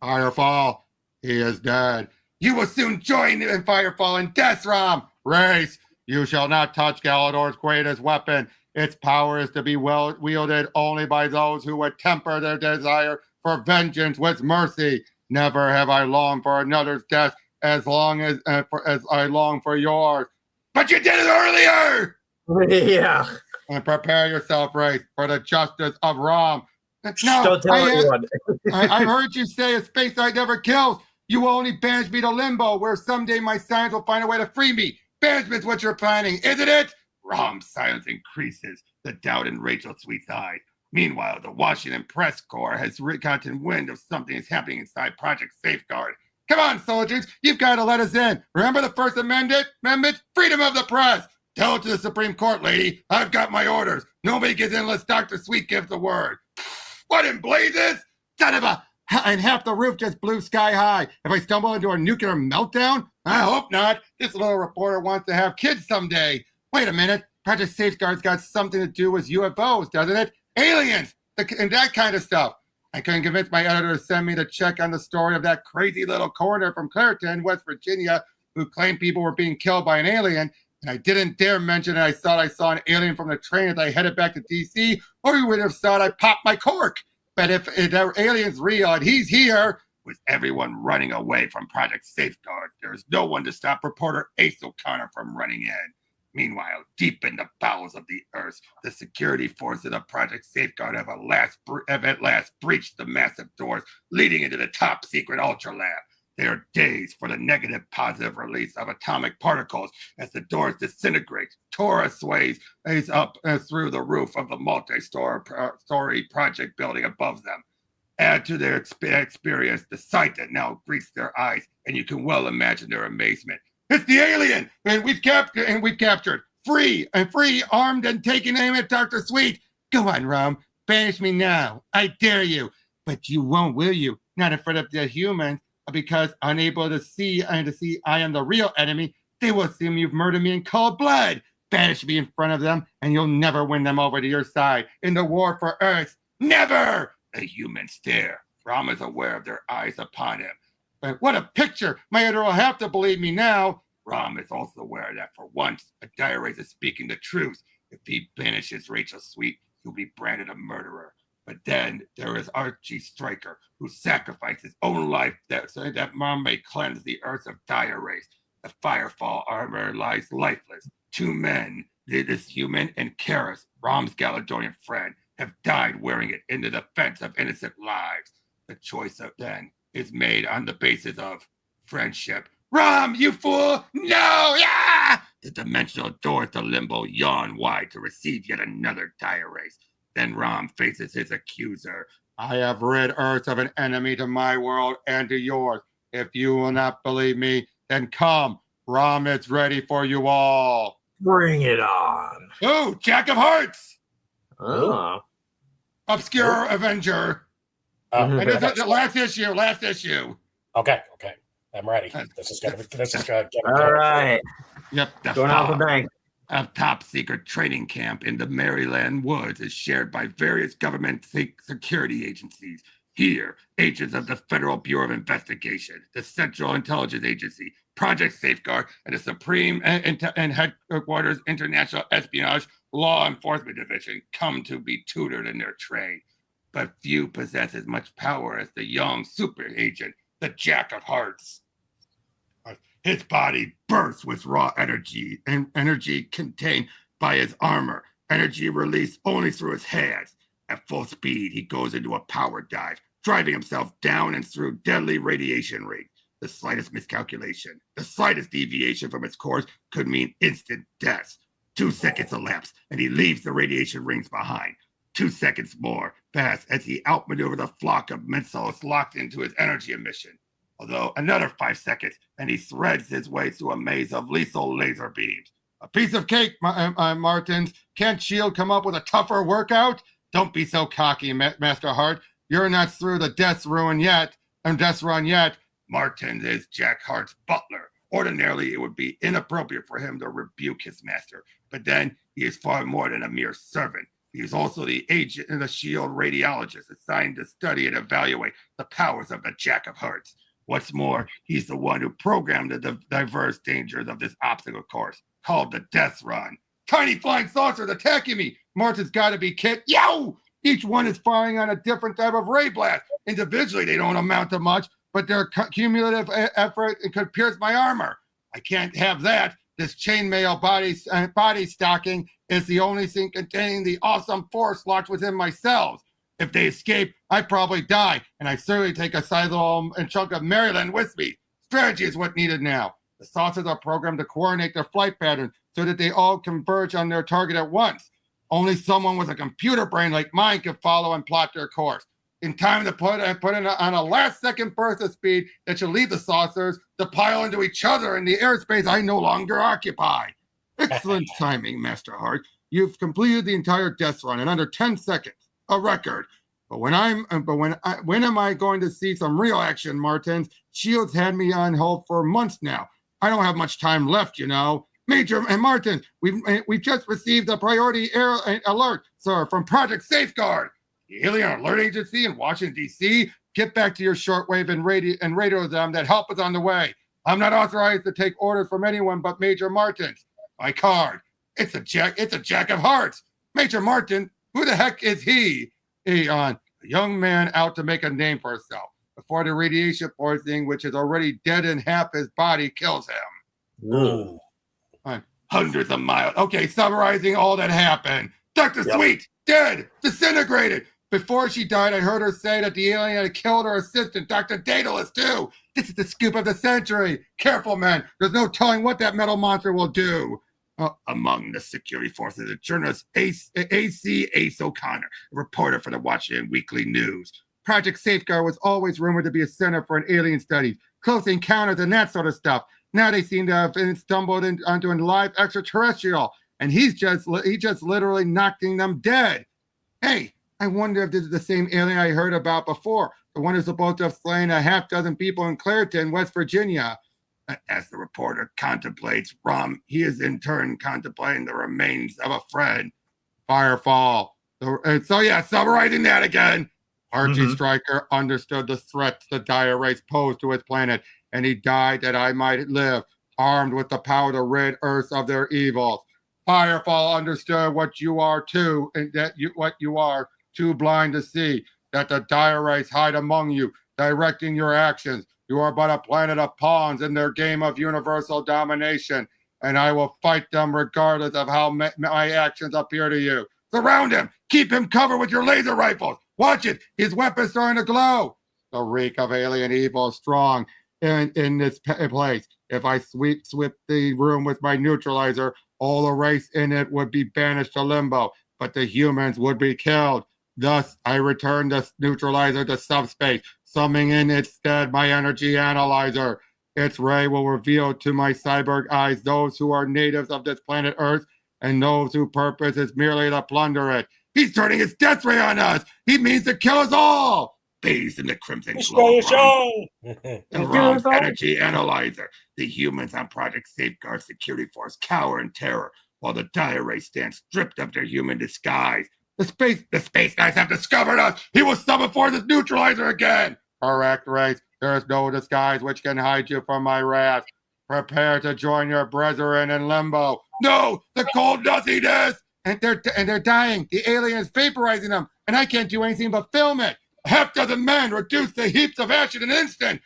Firefall, he is dead. You will soon join in Firefall and death, Rom. Race, you shall not touch Galador's greatest weapon. Its power is to be wielded only by those who would temper their desire for vengeance with mercy. Never have I longed for another's death as long as I long for yours. But you did it earlier! Yeah. And prepare yourself, Race, for the justice of Rom. No, don't tell anyone. I heard you say a space knight never kills. You will only banish me to limbo, where someday my science will find a way to free me. Banishment's what you're planning, isn't it? Rom's silence increases, the doubt in Rachel Sweet's eyes. Meanwhile, the Washington Press Corps has gotten wind of something is happening inside Project Safeguard. Come on, soldiers, you've got to let us in. Remember the First Amendment? Freedom of the press. Tell it to the Supreme Court, lady. I've got my orders. Nobody gets in unless Dr. Sweet gives the word. What in blazes? Son of a... And half the roof just blew sky high. If I stumble into a nuclear meltdown? I hope not. This little reporter wants to have kids someday. Wait a minute. Project Safeguard's got something to do with UFOs, doesn't it? Aliens! And that kind of stuff. I couldn't convince my editor to send me to check on the story of that crazy little coroner from Clairton, West Virginia, who claimed people were being killed by an alien. And I didn't dare mention that I thought I saw an alien from the train as I headed back to D.C., or you would have thought I popped my cork. But if the alien's real and he's here, with everyone running away from Project Safeguard, there is no one to stop reporter Ace O'Connor from running in. Meanwhile, deep in the bowels of the Earth, the security forces of Project Safeguard have at last breached the massive doors leading into the top secret Ultra Lab. They are dazed for the negative-positive release of atomic particles as the doors disintegrate. Tora sways up through the roof of the multi-story project building above them. Add to their experience the sight that now greets their eyes, and you can well imagine their amazement. It's the alien, and we've captured, free, armed, and taking aim at Dr. Sweet. Go on, Rom, banish me now. I dare you. But you won't, will you? Not in front of the humans. because unable to see I am the real enemy, they will assume you've murdered me in cold blood. Banish me in front of them, and you'll never win them over to your side in the war for Earth. Never! The humans stare. Rom is aware of their eyes upon him. But what a picture! My editor will have to believe me now. Rom is also aware that for once, a Dire Wraith is speaking the truth. If he banishes Rachel Sweet, he'll be branded a murderer. But then there is Archie Stryker, who sacrificed his own life so that Mom may cleanse the earth of Dire Wraiths. The Firefall armor lies lifeless. 2 men, this human and Karis, Rom's Galadorian friend, have died wearing it in the defense of innocent lives. The choice of then is made on the basis of friendship. Rom, you fool! No! Yeah! The dimensional doors to Limbo yawn wide to receive yet another Dire Wraith. Then Rom faces his accuser. I have rid Earth of an enemy to my world and to yours. If you will not believe me, then come. Rom is ready for you all. Bring it on. Oh, Jack of Hearts! Oh. Obscure Avenger. And this is last issue. Okay. I'm ready. This is good. All right. Yep. The Going out the bank. A top secret training camp in the Maryland woods is shared by various government security agencies. Here, agents of the Federal Bureau of Investigation, the Central Intelligence Agency, Project Safeguard, and the Supreme and Headquarters International Espionage Law Enforcement Division come to be tutored in their trade. But few possess as much power as the young super agent, the Jack of Hearts. His body bursts with raw energy and energy contained by his armor, energy released only through his hands. At full speed, he goes into a power dive, driving himself down and through deadly radiation rings. The slightest miscalculation, the slightest deviation from its course could mean instant death. 2 seconds elapse, and he leaves the radiation rings behind. 2 seconds more pass as he outmaneuvers a flock of missiles locked into his energy emission. Although another 5 seconds, and he threads his way through a maze of lethal laser beams. A piece of cake, Martins. Can't S.H.I.E.L.D. come up with a tougher workout? Don't be so cocky, Master Hart. You're not through the death run yet. Martins is Jack Hart's butler. Ordinarily, it would be inappropriate for him to rebuke his master, but then he is far more than a mere servant. He is also the agent and the S.H.I.E.L.D. radiologist assigned to study and evaluate the powers of the Jack of Hearts. What's more, he's the one who programmed the diverse dangers of this obstacle course, called the Death Run. Tiny flying saucers attacking me! Martin's gotta be kidding. Yow! Each one is firing on a different type of ray blast. Individually, they don't amount to much, but their cumulative effort could pierce my armor. I can't have that. This chainmail body stocking is the only thing containing the awesome force locked within my cells. If they escape, I probably die, and I certainly take a sizable chunk of Maryland with me. Strategy is what needed now. The saucers are programmed to coordinate their flight pattern so that they all converge on their target at once. Only someone with a computer brain like mine can follow and plot their course. In time to put in on a last-second burst of speed that should leave the saucers to pile into each other in the airspace I no longer occupy. Excellent timing, Master Hart. You've completed the entire death run in under 10 seconds. A record. But when am I going to see some real action, Martins? S.H.I.E.L.D's had me on hold for months now. I don't have much time left, you know. Major and Martin, we've just received a priority alert, sir, from Project Safeguard. The Alien Alert Agency in Washington, D.C. Get back to your shortwave and radio them that help is on the way. I'm not authorized to take orders from anyone but Major Martins. My card. It's a Jack of Hearts. Major Martin. Who the heck is he? A young man out to make a name for himself before the radiation poisoning, which is already dead in half his body, kills him. Ooh. Hundreds of miles. Okay, summarizing all that happened. Dr. Yep. Sweet, dead, disintegrated. Before she died, I heard her say that the alien had killed her assistant, Dr. Daedalus, too. This is the scoop of the century. Careful, man. There's no telling what that metal monster will do. Among the security forces, the journalist A.C. Ace O'Connor, a reporter for the Washington Weekly News. Project Safeguard was always rumored to be a center for an alien studies, close encounters, and that sort of stuff. Now they seem to have stumbled onto a live extraterrestrial, and he just literally knocking them dead. Hey, I wonder if this is the same alien I heard about before, the one who's supposed to have slain a half dozen people in Clairton, West Virginia. As the reporter contemplates Rom, he is in turn contemplating the remains of a friend. Firefall. Summarizing that again. Archie Stryker understood the threats the Dire Wraiths posed to his planet, and he died that I might live, armed with the power to rid Earth of their evils. Firefall understood what you are too, and what you are too blind to see, that the Dire Wraiths hide among you, directing your actions. You are but a planet of pawns in their game of universal domination, and I will fight them regardless of how my actions appear to you. Surround him! Keep him covered with your laser rifles! Watch it! His weapon's starting to glow! The reek of alien evil is strong in this place. If I sweep the room with my neutralizer, all the race in it would be banished to limbo, but the humans would be killed. Thus, I return the neutralizer to subspace, summoning in its stead my energy analyzer. Its ray will reveal to my cyborg eyes those who are natives of this planet Earth and those whose purpose is merely to plunder it. He's turning his death ray on us. He means to kill us all. Bathed in the crimson glow of Rom's energy analyzer, the humans on Project Safeguard Security Force cower in terror, while the Dire Wraiths stand stripped of their human disguise. The space guys have discovered us. He will summon forth his neutralizer again. Correct, Wraith. There is no disguise which can hide you from my wrath. Prepare to join your brethren in limbo. No, the cold nothingness. And they're dying. The alien's vaporizing them, and I can't do anything but film it. A half dozen men reduce the heaps of ash in an instant.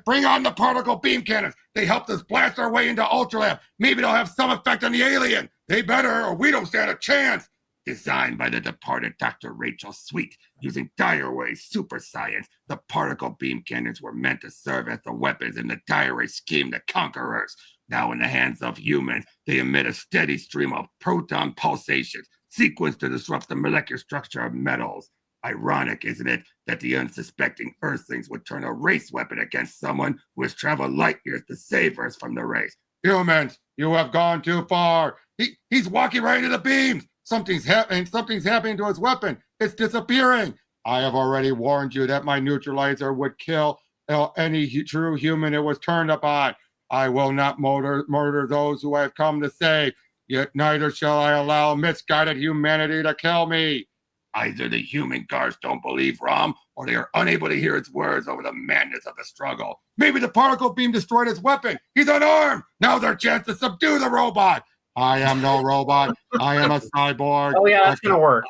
Bring on the particle beam cannons. They helped us blast our way into Ultralab. Maybe they'll have some effect on the alien. They better, or we don't stand a chance. Designed by the departed Dr. Rachel Sweet, using Dire Wraiths super science, the particle beam cannons were meant to serve as the weapons in the Dire Wraiths scheme to conquer Earth. Now in the hands of humans, they emit a steady stream of proton pulsations, sequenced to disrupt the molecular structure of metals. Ironic, isn't it, that the unsuspecting Earthlings would turn a race weapon against someone who has traveled light years to save us from the race? Humans, you have gone too far. He's walking right into the beams. Something's happening to his weapon. It's disappearing. I have already warned you that my neutralizer would kill any true human it was turned upon. I will not murder those who I have come to save, yet neither shall I allow misguided humanity to kill me. Either the human guards don't believe Rom, or they are unable to hear his words over the madness of the struggle. Maybe the particle beam destroyed his weapon. He's unarmed. Now's our chance to subdue the robot. I am no robot. I am a cyborg. Oh yeah, that's gonna work.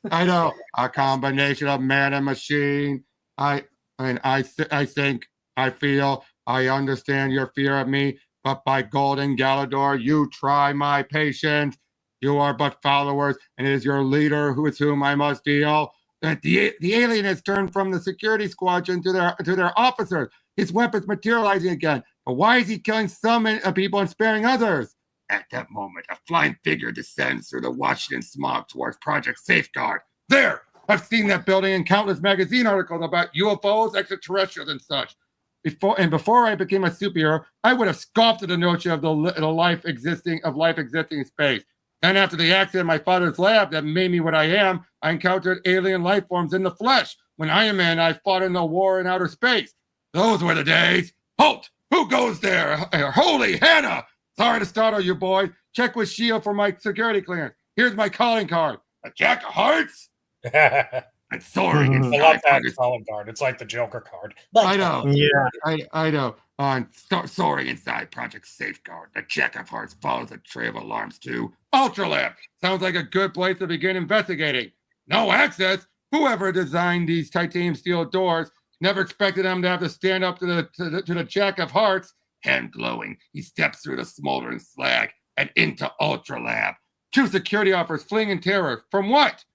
I know, a combination of man and machine. I think, I feel, I understand your fear of me, but by Golden Galador, you try my patience. You are but followers, and it is your leader with whom I must deal. The alien has turned from the security squadron to their officers. His weapon's materializing again. But why is he killing some people and sparing others? At that moment, a flying figure descends through the Washington smog towards Project Safeguard. There! I've seen that building in countless magazine articles about UFOs, extraterrestrials, and such. Before I became a superhero, I would have scoffed at the notion of life existing in space. Then after the accident in my father's lab that made me what I am, I encountered alien life forms in the flesh. When Iron Man and I fought in the war in outer space. Those were the days. Halt! Who goes there? Holy Hannah! Sorry to startle you, boy. Check with S.H.I.E.L.D. for my security clearance. Here's my calling card. A Jack of Hearts? I'm soaring inside. I love that calling card. It's like the Joker card. I know. Yeah. I know. Soaring inside Project Safeguard, the Jack of Hearts follows a trail of alarms to Ultralab. Sounds like a good place to begin investigating. No access? Whoever designed these titanium steel doors never expected them to have to stand up to the Jack of Hearts. Hand glowing, he steps through the smoldering slag and into Ultralab. Two security officers fleeing in terror. From what?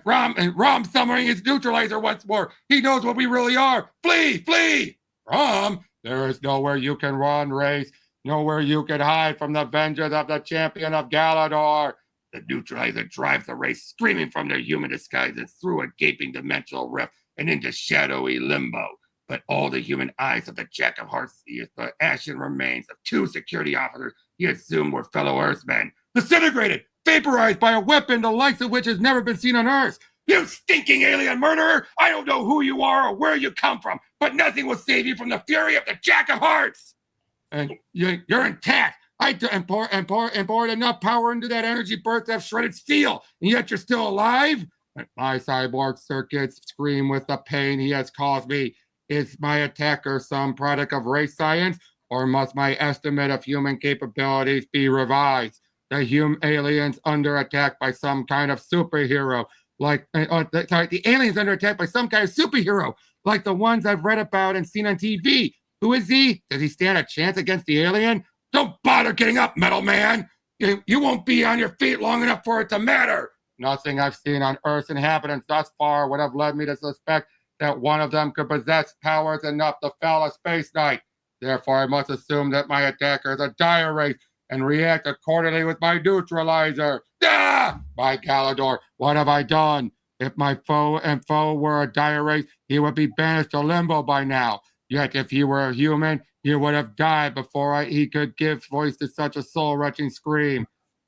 Rom summoning his neutralizer once more. He knows what we really are. Flee! Flee! Rom, there is nowhere you can run, Wraith. Nowhere you can hide from the vengeance of the champion of Galador. The neutralizer drives the Wraith screaming from their human disguises through a gaping dimensional rift and into shadowy limbo. But all the human eyes of the Jack of Hearts see is the ashen remains of two security officers he assumed were fellow Earthmen. Disintegrated, vaporized by a weapon the likes of which has never been seen on Earth. You stinking alien murderer! I don't know who you are or where you come from, but nothing will save you from the fury of the Jack of Hearts! And you're intact! I poured enough power into that energy burst to have shredded steel, and yet you're still alive? My cyborg circuits scream with the pain he has caused me. Is my attacker some product of race science, or must my estimate of human capabilities be revised? The aliens under attack by some kind of superhero, the aliens under attack by some kind of superhero, like the ones I've read about and seen on TV. Who is he? Does he stand a chance against the alien? Don't bother getting up, Metal Man. You won't be on your feet long enough for it to matter. Nothing I've seen on Earth's inhabitants thus far would have led me to suspect that one of them could possess powers enough to fell a space knight. Therefore, I must assume that my attacker is a Dire Wraith and react accordingly with my neutralizer. Ah! My Galador, what have I done? If my foe were a Dire Wraith, he would be banished to limbo by now. Yet if he were a human, he would have died before he could give voice to such a soul-wrenching scream.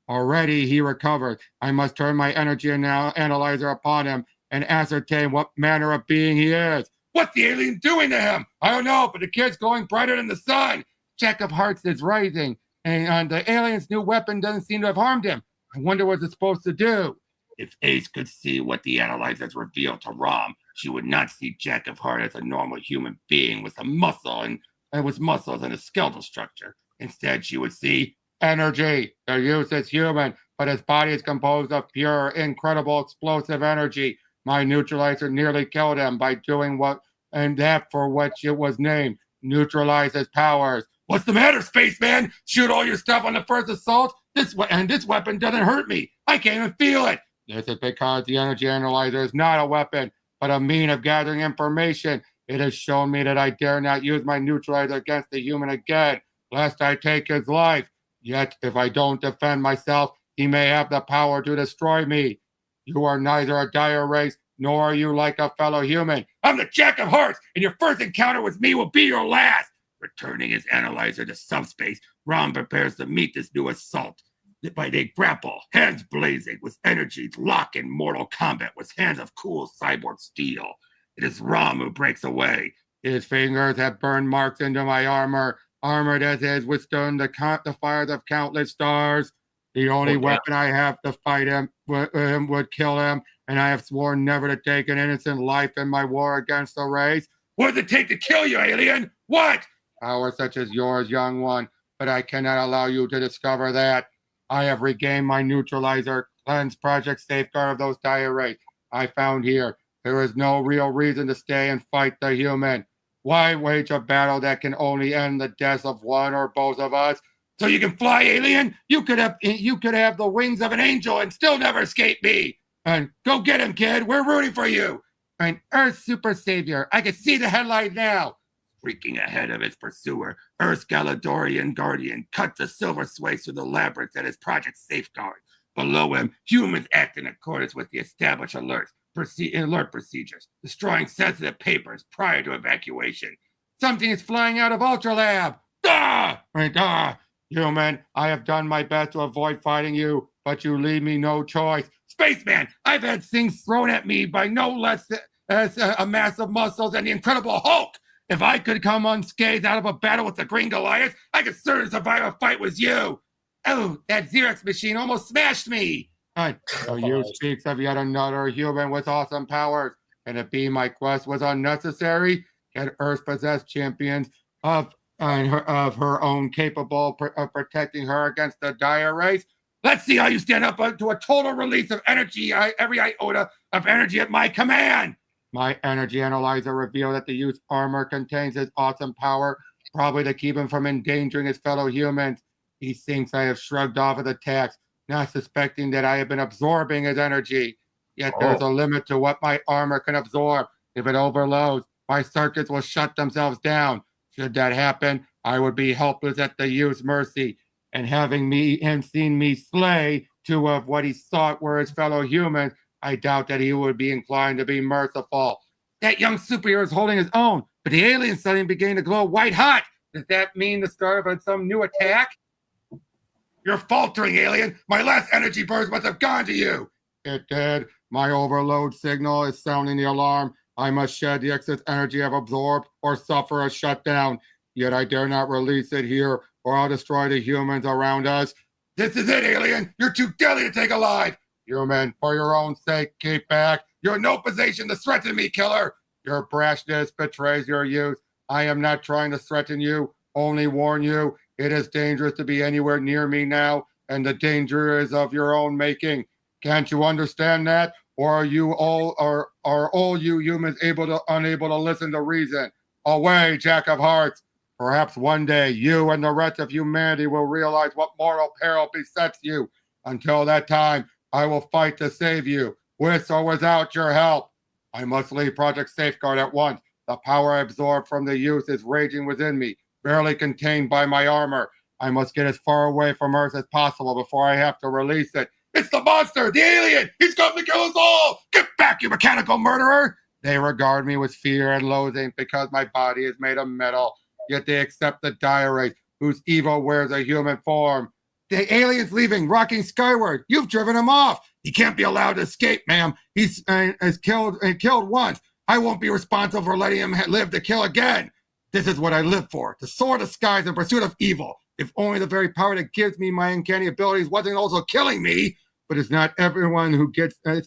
Already he recovered. I must turn my energy analyzer upon him and ascertain what manner of being he is. What's the alien doing to him? I don't know, but the kid's glowing brighter than the sun. Jack of Hearts is rising, and the alien's new weapon doesn't seem to have harmed him. I wonder what it's supposed to do. If Ace could see what the analyzers revealed to Rom, she would not see Jack of Hearts as a normal human being with muscles and a skeletal structure. Instead, she would see energy. Their use is human, but his body is composed of pure, incredible, explosive energy. My neutralizer nearly killed him by doing for which it was named. Neutralize his powers. What's the matter, spaceman? Shoot all your stuff on the first assault? This weapon doesn't hurt me. I can't even feel it. This is because the energy analyzer is not a weapon, but a means of gathering information. It has shown me that I dare not use my neutralizer against the human again, lest I take his life. Yet, if I don't defend myself, he may have the power to destroy me. You are neither a Dire Wraith, nor are you like a fellow human. I'm the Jack of Hearts, and your first encounter with me will be your last. Returning his analyzer to subspace, Rom prepares to meet this new assault. They grapple, hands blazing, with energies lock in mortal combat with hands of cool cyborg steel. It is Rom who breaks away. His fingers have burned marks into my armor, armored as it has withstood the fires of countless stars. The only weapon I have to fight him would kill him, and I have sworn never to take an innocent life in my war against the race. What does it take to kill you, alien? What? Power such as yours, young one, but I cannot allow you to discover that. I have regained my neutralizer, cleanse Project Safeguard of those Dire Wraiths I found here. There is no real reason to stay and fight the human. Why wage a battle that can only end the death of one or both of us? So you can fly, alien? You could have the wings of an angel and still never escape me. And go get him, kid. We're rooting for you. An Earth super savior. I can see the headlight now. Streaking ahead of his pursuer, Earth's Galadorian guardian cuts a silver swathe through the labyrinth at his Project Safeguard. Below him, humans act in accordance with the established alert procedures, destroying sensitive papers prior to evacuation. Something is flying out of Ultralab. Human, I have done my best to avoid fighting you, but you leave me no choice. Spaceman, I've had things thrown at me by no less as a mass of muscles and the Incredible Hulk. If I could come unscathed out of a battle with the Green Goliath, I could certainly survive a fight with you. Oh, that Xerox machine almost smashed me. So you speaks of yet another human with awesome powers. Can it be my quest was unnecessary? Can Earth possess champions of her own capable of protecting her against the Dire Wraiths? Let's see how you stand up to a total release of energy, every iota of energy at my command. My energy analyzer revealed that the youth's armor contains his awesome power, probably to keep him from endangering his fellow humans. He thinks I have shrugged off his attacks, not suspecting that I have been absorbing his energy. Yet there's a limit to what my armor can absorb. If it overloads, my circuits will shut themselves down. Should that happen, I would be helpless at the youth's mercy. And having seen me slay two of what he thought were his fellow humans, I doubt that he would be inclined to be merciful. That young superhero is holding his own, but the alien suddenly began to glow white hot. Does that mean the start of some new attack? You're faltering, alien. My last energy burst must have gone to you. It did. My overload signal is sounding the alarm. I must shed the excess energy I've absorbed or suffer a shutdown. Yet I dare not release it here, or I'll destroy the humans around us. This is it, alien. You're too deadly to take alive. Human, for your own sake, keep back. You're in no position to threaten me, killer. Your brashness betrays your youth. I am not trying to threaten you, only warn you. It is dangerous to be anywhere near me now, and the danger is of your own making. Can't you understand that? Or are all you humans unable to listen to reason? Away, Jack of Hearts. Perhaps one day you and the rest of humanity will realize what mortal peril besets you. Until that time, I will fight to save you, with or without your help. I must leave Project Safeguard at once. The power I absorbed from the youth is raging within me, barely contained by my armor. I must get as far away from Earth as possible before I have to release it. It's the monster, the alien. He's come to kill us all. Get back, you mechanical murderer. They regard me with fear and loathing because my body is made of metal. Yet they accept the Dire Wraiths, whose evil wears a human form. The alien's leaving, rocking skyward. You've driven him off. He can't be allowed to escape, ma'am. He's killed once. I won't be responsible for letting him live to kill again. This is what I live for, to soar the skies in pursuit of evil. If only the very power that gives me my uncanny abilities wasn't also killing me. But it's not everyone who gets a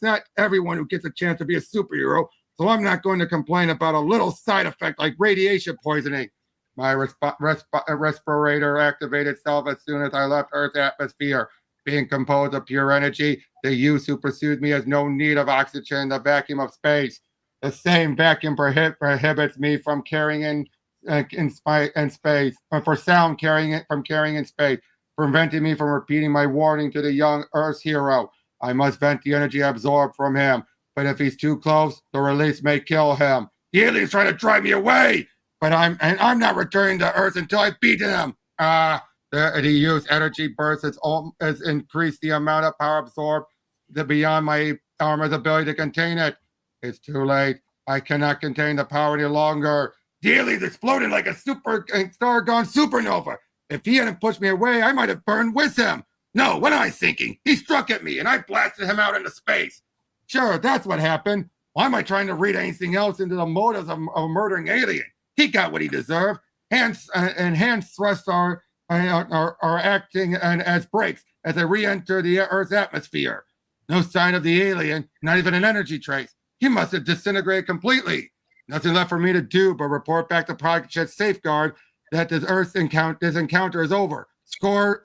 chance to be a superhero. So I'm not going to complain about a little side effect like radiation poisoning. My respirator activated itself as soon as I left Earth's atmosphere. Being composed of pure energy, the youth who pursued me has no need of oxygen in the vacuum of space. The same vacuum prohibits me from carrying in space, for sound carrying in space, preventing me from repeating my warning to the young Earth's hero. I must vent the energy absorbed from him, but if he's too close, the release may kill him. The alien's trying to drive me away, but I'm not returning to Earth until I beat him. The youth's energy burst has increased the amount of power absorbed beyond my armor's ability to contain it. It's too late. I cannot contain the power any longer. The alien's exploding like a star-gone supernova. If he hadn't pushed me away, I might have burned with him. No, what am I thinking? He struck at me, and I blasted him out into space. Sure, that's what happened. Why am I trying to read anything else into the motives of a murdering alien? He got what he deserved. Hands thrusts are acting as brakes as I re-enter the Earth's atmosphere. No sign of the alien, not even an energy trace. He must have disintegrated completely. Nothing left for me to do but report back to Project Safeguard that this encounter is over. Score.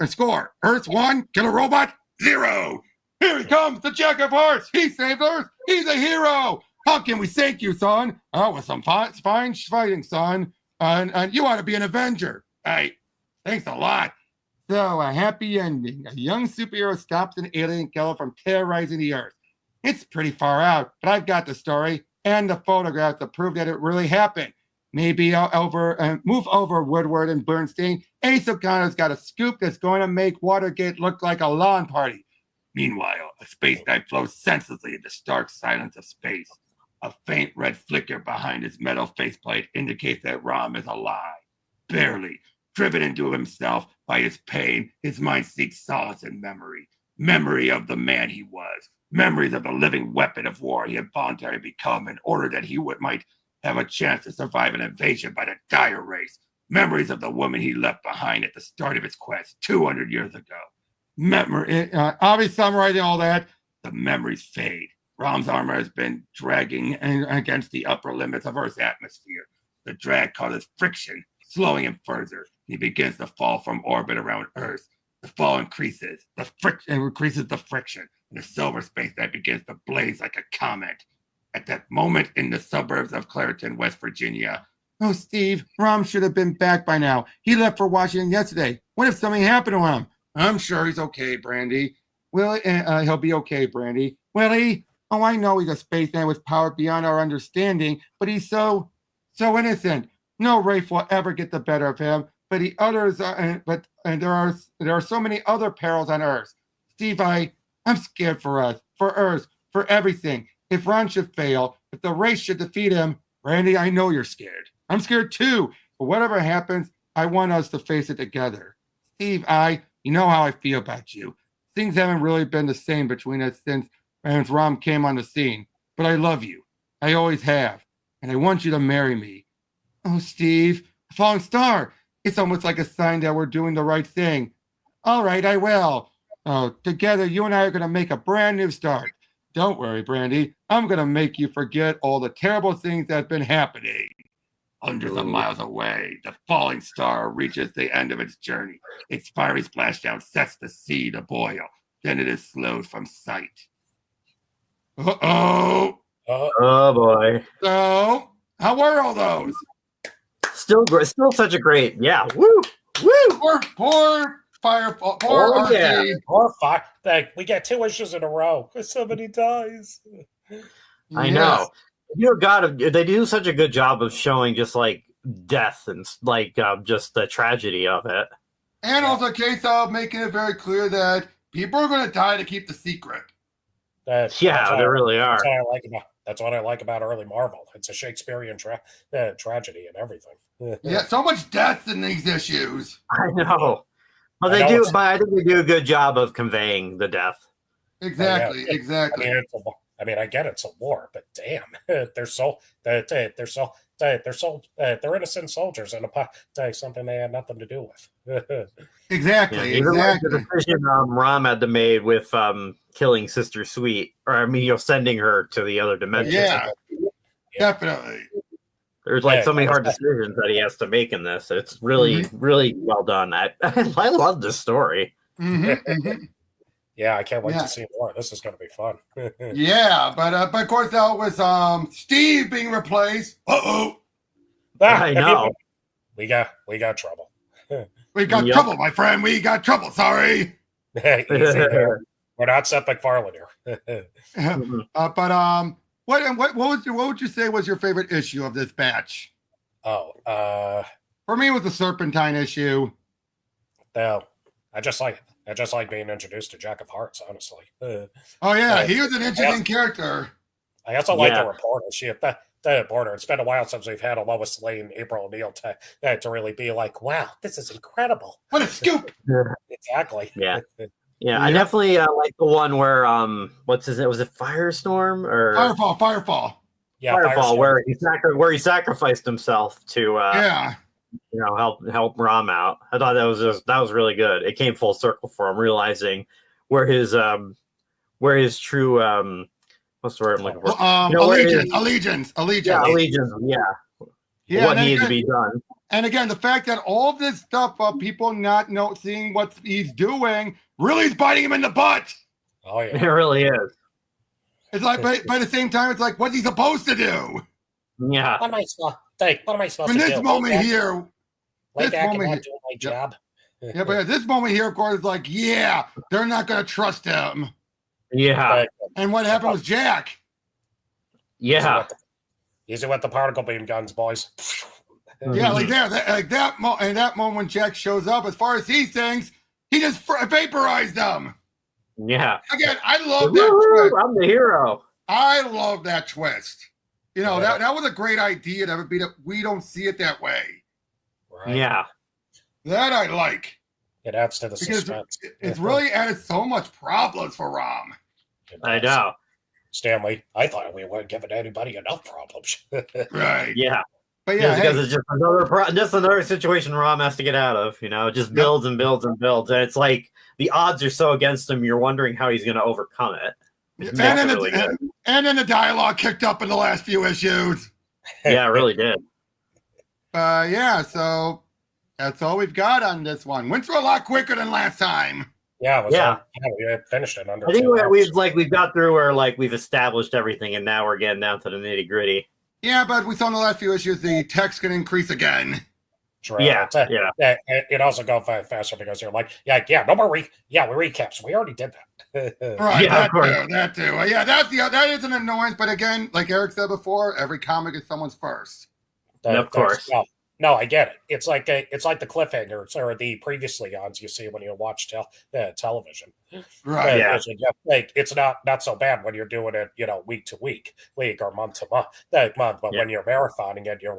Earth 1, killer robot 0. Here he comes, the Jack of Hearts. He saved Earth. He's a hero. How can we thank you, son? Oh, with some fine fighting, son. And you ought to be an Avenger. Hey, thanks a lot. So, a happy ending. A young superhero stops an alien killer from terrorizing the Earth. It's pretty far out, but I've got the story and the photographs to prove that it really happened. Maybe move over Woodward and Bernstein. Ace O'Connor's got a scoop that's going to make Watergate look like a lawn party. Meanwhile, a space knight flows senselessly in the stark silence of space. A faint red flicker behind his metal faceplate indicates that Rom is alive. Barely. Driven into himself by his pain, his mind seeks solace in memory. Memory of the man he was. Memories of the living weapon of war he had voluntarily become in order that he might have a chance to survive an invasion by the Dire Wraiths. Memories of the woman he left behind at the start of his quest 200 years ago. I'll be summarizing all that. The memories fade. Rom's armor has been dragging against the upper limits of Earth's atmosphere. The drag causes friction, slowing him further. He begins to fall from orbit around Earth. The fall increases. The friction increases the friction. And the silver space that begins to blaze like a comet. At that moment in the suburbs of Clairton, West Virginia. Oh, Steve, Rom should have been back by now. He left for Washington yesterday. What if something happened to him? I'm sure he's okay, Brandy. He'll be okay, Brandy. Will he? Oh, I know he's a spaceman with power beyond our understanding, but he's so innocent. No Wraith will ever get the better of him. But there are so many other perils on Earth. Steve, I'm scared for us, for Earth, for everything. If Ron should fail, if the race should defeat him, Randy, I know you're scared. I'm scared too. But whatever happens, I want us to face it together. Steve, you know how I feel about you. Things haven't really been the same between us since and Rom came on the scene. But I love you. I always have. And I want you to marry me. Oh, Steve, a falling star. It's almost like a sign that we're doing the right thing. All right, I will. Oh, together, you and I are going to make a brand new start. Don't worry, Brandy. I'm going to make you forget all the terrible things that have been happening. Hundreds of miles away, the falling star reaches the end of its journey. Its fiery splashdown sets the sea to boil. Then it is slowed from sight. Uh-oh. Oh boy. So, how were all those? Still such a great, yeah. Woo, woo. Poor Firefall. Poor Oh, yeah. RC. Or five. Like, we get 2 issues in a row because somebody dies. I know. You know, God, they do such a good job of showing just like death and like just the tragedy of it. And also a case of making it very clear that people are going to die to keep the secret. Yeah, they really are. That's what I like about early Marvel. It's a Shakespearean tragedy and everything. Yeah, so much death in these issues. I know. Well, they do, but I think they do a good job of conveying the death. Exactly, exactly. I mean, I get it's a war, but damn, they're innocent soldiers in something they had nothing to do with. Exactly, Yeah, even like the exactly. decision Rom had to make with killing Sister Sweet, or I mean, sending her to the other dimension. Yeah, definitely. There's like so many hard decisions that he has to make in this. It's really, really well done. I love this story. Yeah, I can't wait to see more. This is going to be fun. Yeah, but of course that was Steve being replaced. I know. We got trouble. We got trouble, my friend. We got trouble. Sorry. Easy there. We're not Seth MacFarlane here. But what would you say was your favorite issue of this batch? For me, it was the Serpentine issue. No, I just like being introduced to Jack of Hearts, honestly. Oh yeah, he was an interesting character. I also like the reporter. The reporter. It's been a while since we've had a Lois Lane, April O'Neil to really be like, wow, this is incredible. What a scoop! Exactly. Yeah. Yeah, I definitely like the one where what's his name? Was it Firestorm or Firefall? Yeah, Firefall, where he sacrificed himself to help Rom out. I thought that was really good. It came full circle for him, realizing where his true what's the word I'm looking for? Allegiance. Yeah, allegiance. Yeah. What needed to be done. And again, the fact that all this stuff of people not seeing what he's doing really is biting him in the butt. Oh yeah, it really is. It's like, but at the same time, it's like, what's he supposed to do? Yeah. What am I supposed to do? In this moment here, like I cannot do my job. Yeah, but at this moment here, of course, it's like, yeah, they're not going to trust him. Yeah. And what happened was Jack. Yeah. Easy with the particle beam guns, boys. Yeah, like that moment when Jack shows up, as far as he thinks, he just vaporized them. Yeah. Again, I love that twist. I'm the hero. I love that twist. You know, that was a great idea to be that we don't see it that way. Right. Yeah. That I like. It adds to the suspense. It's really added so much problems for Rom. I know. Stanley, I thought we weren't giving anybody enough problems. Right. Yeah. But yeah, because it's just another situation Rom has to get out of. It just builds and builds and builds, and it's like the odds are so against him. You're wondering how he's going to overcome it. And then the dialogue kicked up in the last few issues. Yeah, it really did. Yeah, so that's all we've got on this one. Went through a lot quicker than last time. Yeah, we finished it under. I think we've got through where we've established everything, and now we're getting down to the nitty gritty. Yeah, but we saw in the last few issues the text can increase again. Right. Yeah. It also goes faster because you're like, no more recaps. We already did that. Right. Yeah, that too. Yeah, that is an annoyance. But again, like Eric said before, every comic is someone's first. Of course. No, I get it. It's like the cliffhangers or the previously ons you see when you watch television. Right. Yeah. It's not so bad when you're doing it, week to week or month to month. But when you're marathoning it, you're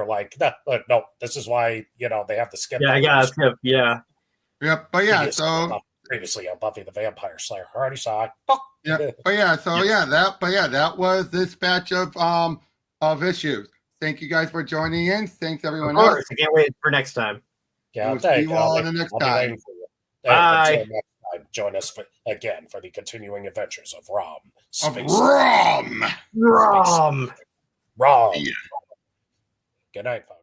like, no, this is why they have the skip. Yeah, I got to skip. Yeah. Yep. But yeah, so Previously on Buffy the Vampire Slayer. Already saw it. Yeah, that was this batch of issues. Thank you guys for joining in. Thanks everyone else. I can't wait for next time. Yeah, we'll see you all the next time. Bye. Until next time, join us again for the continuing adventures of Rom. Rom. Rom. Yeah. Good night, folks.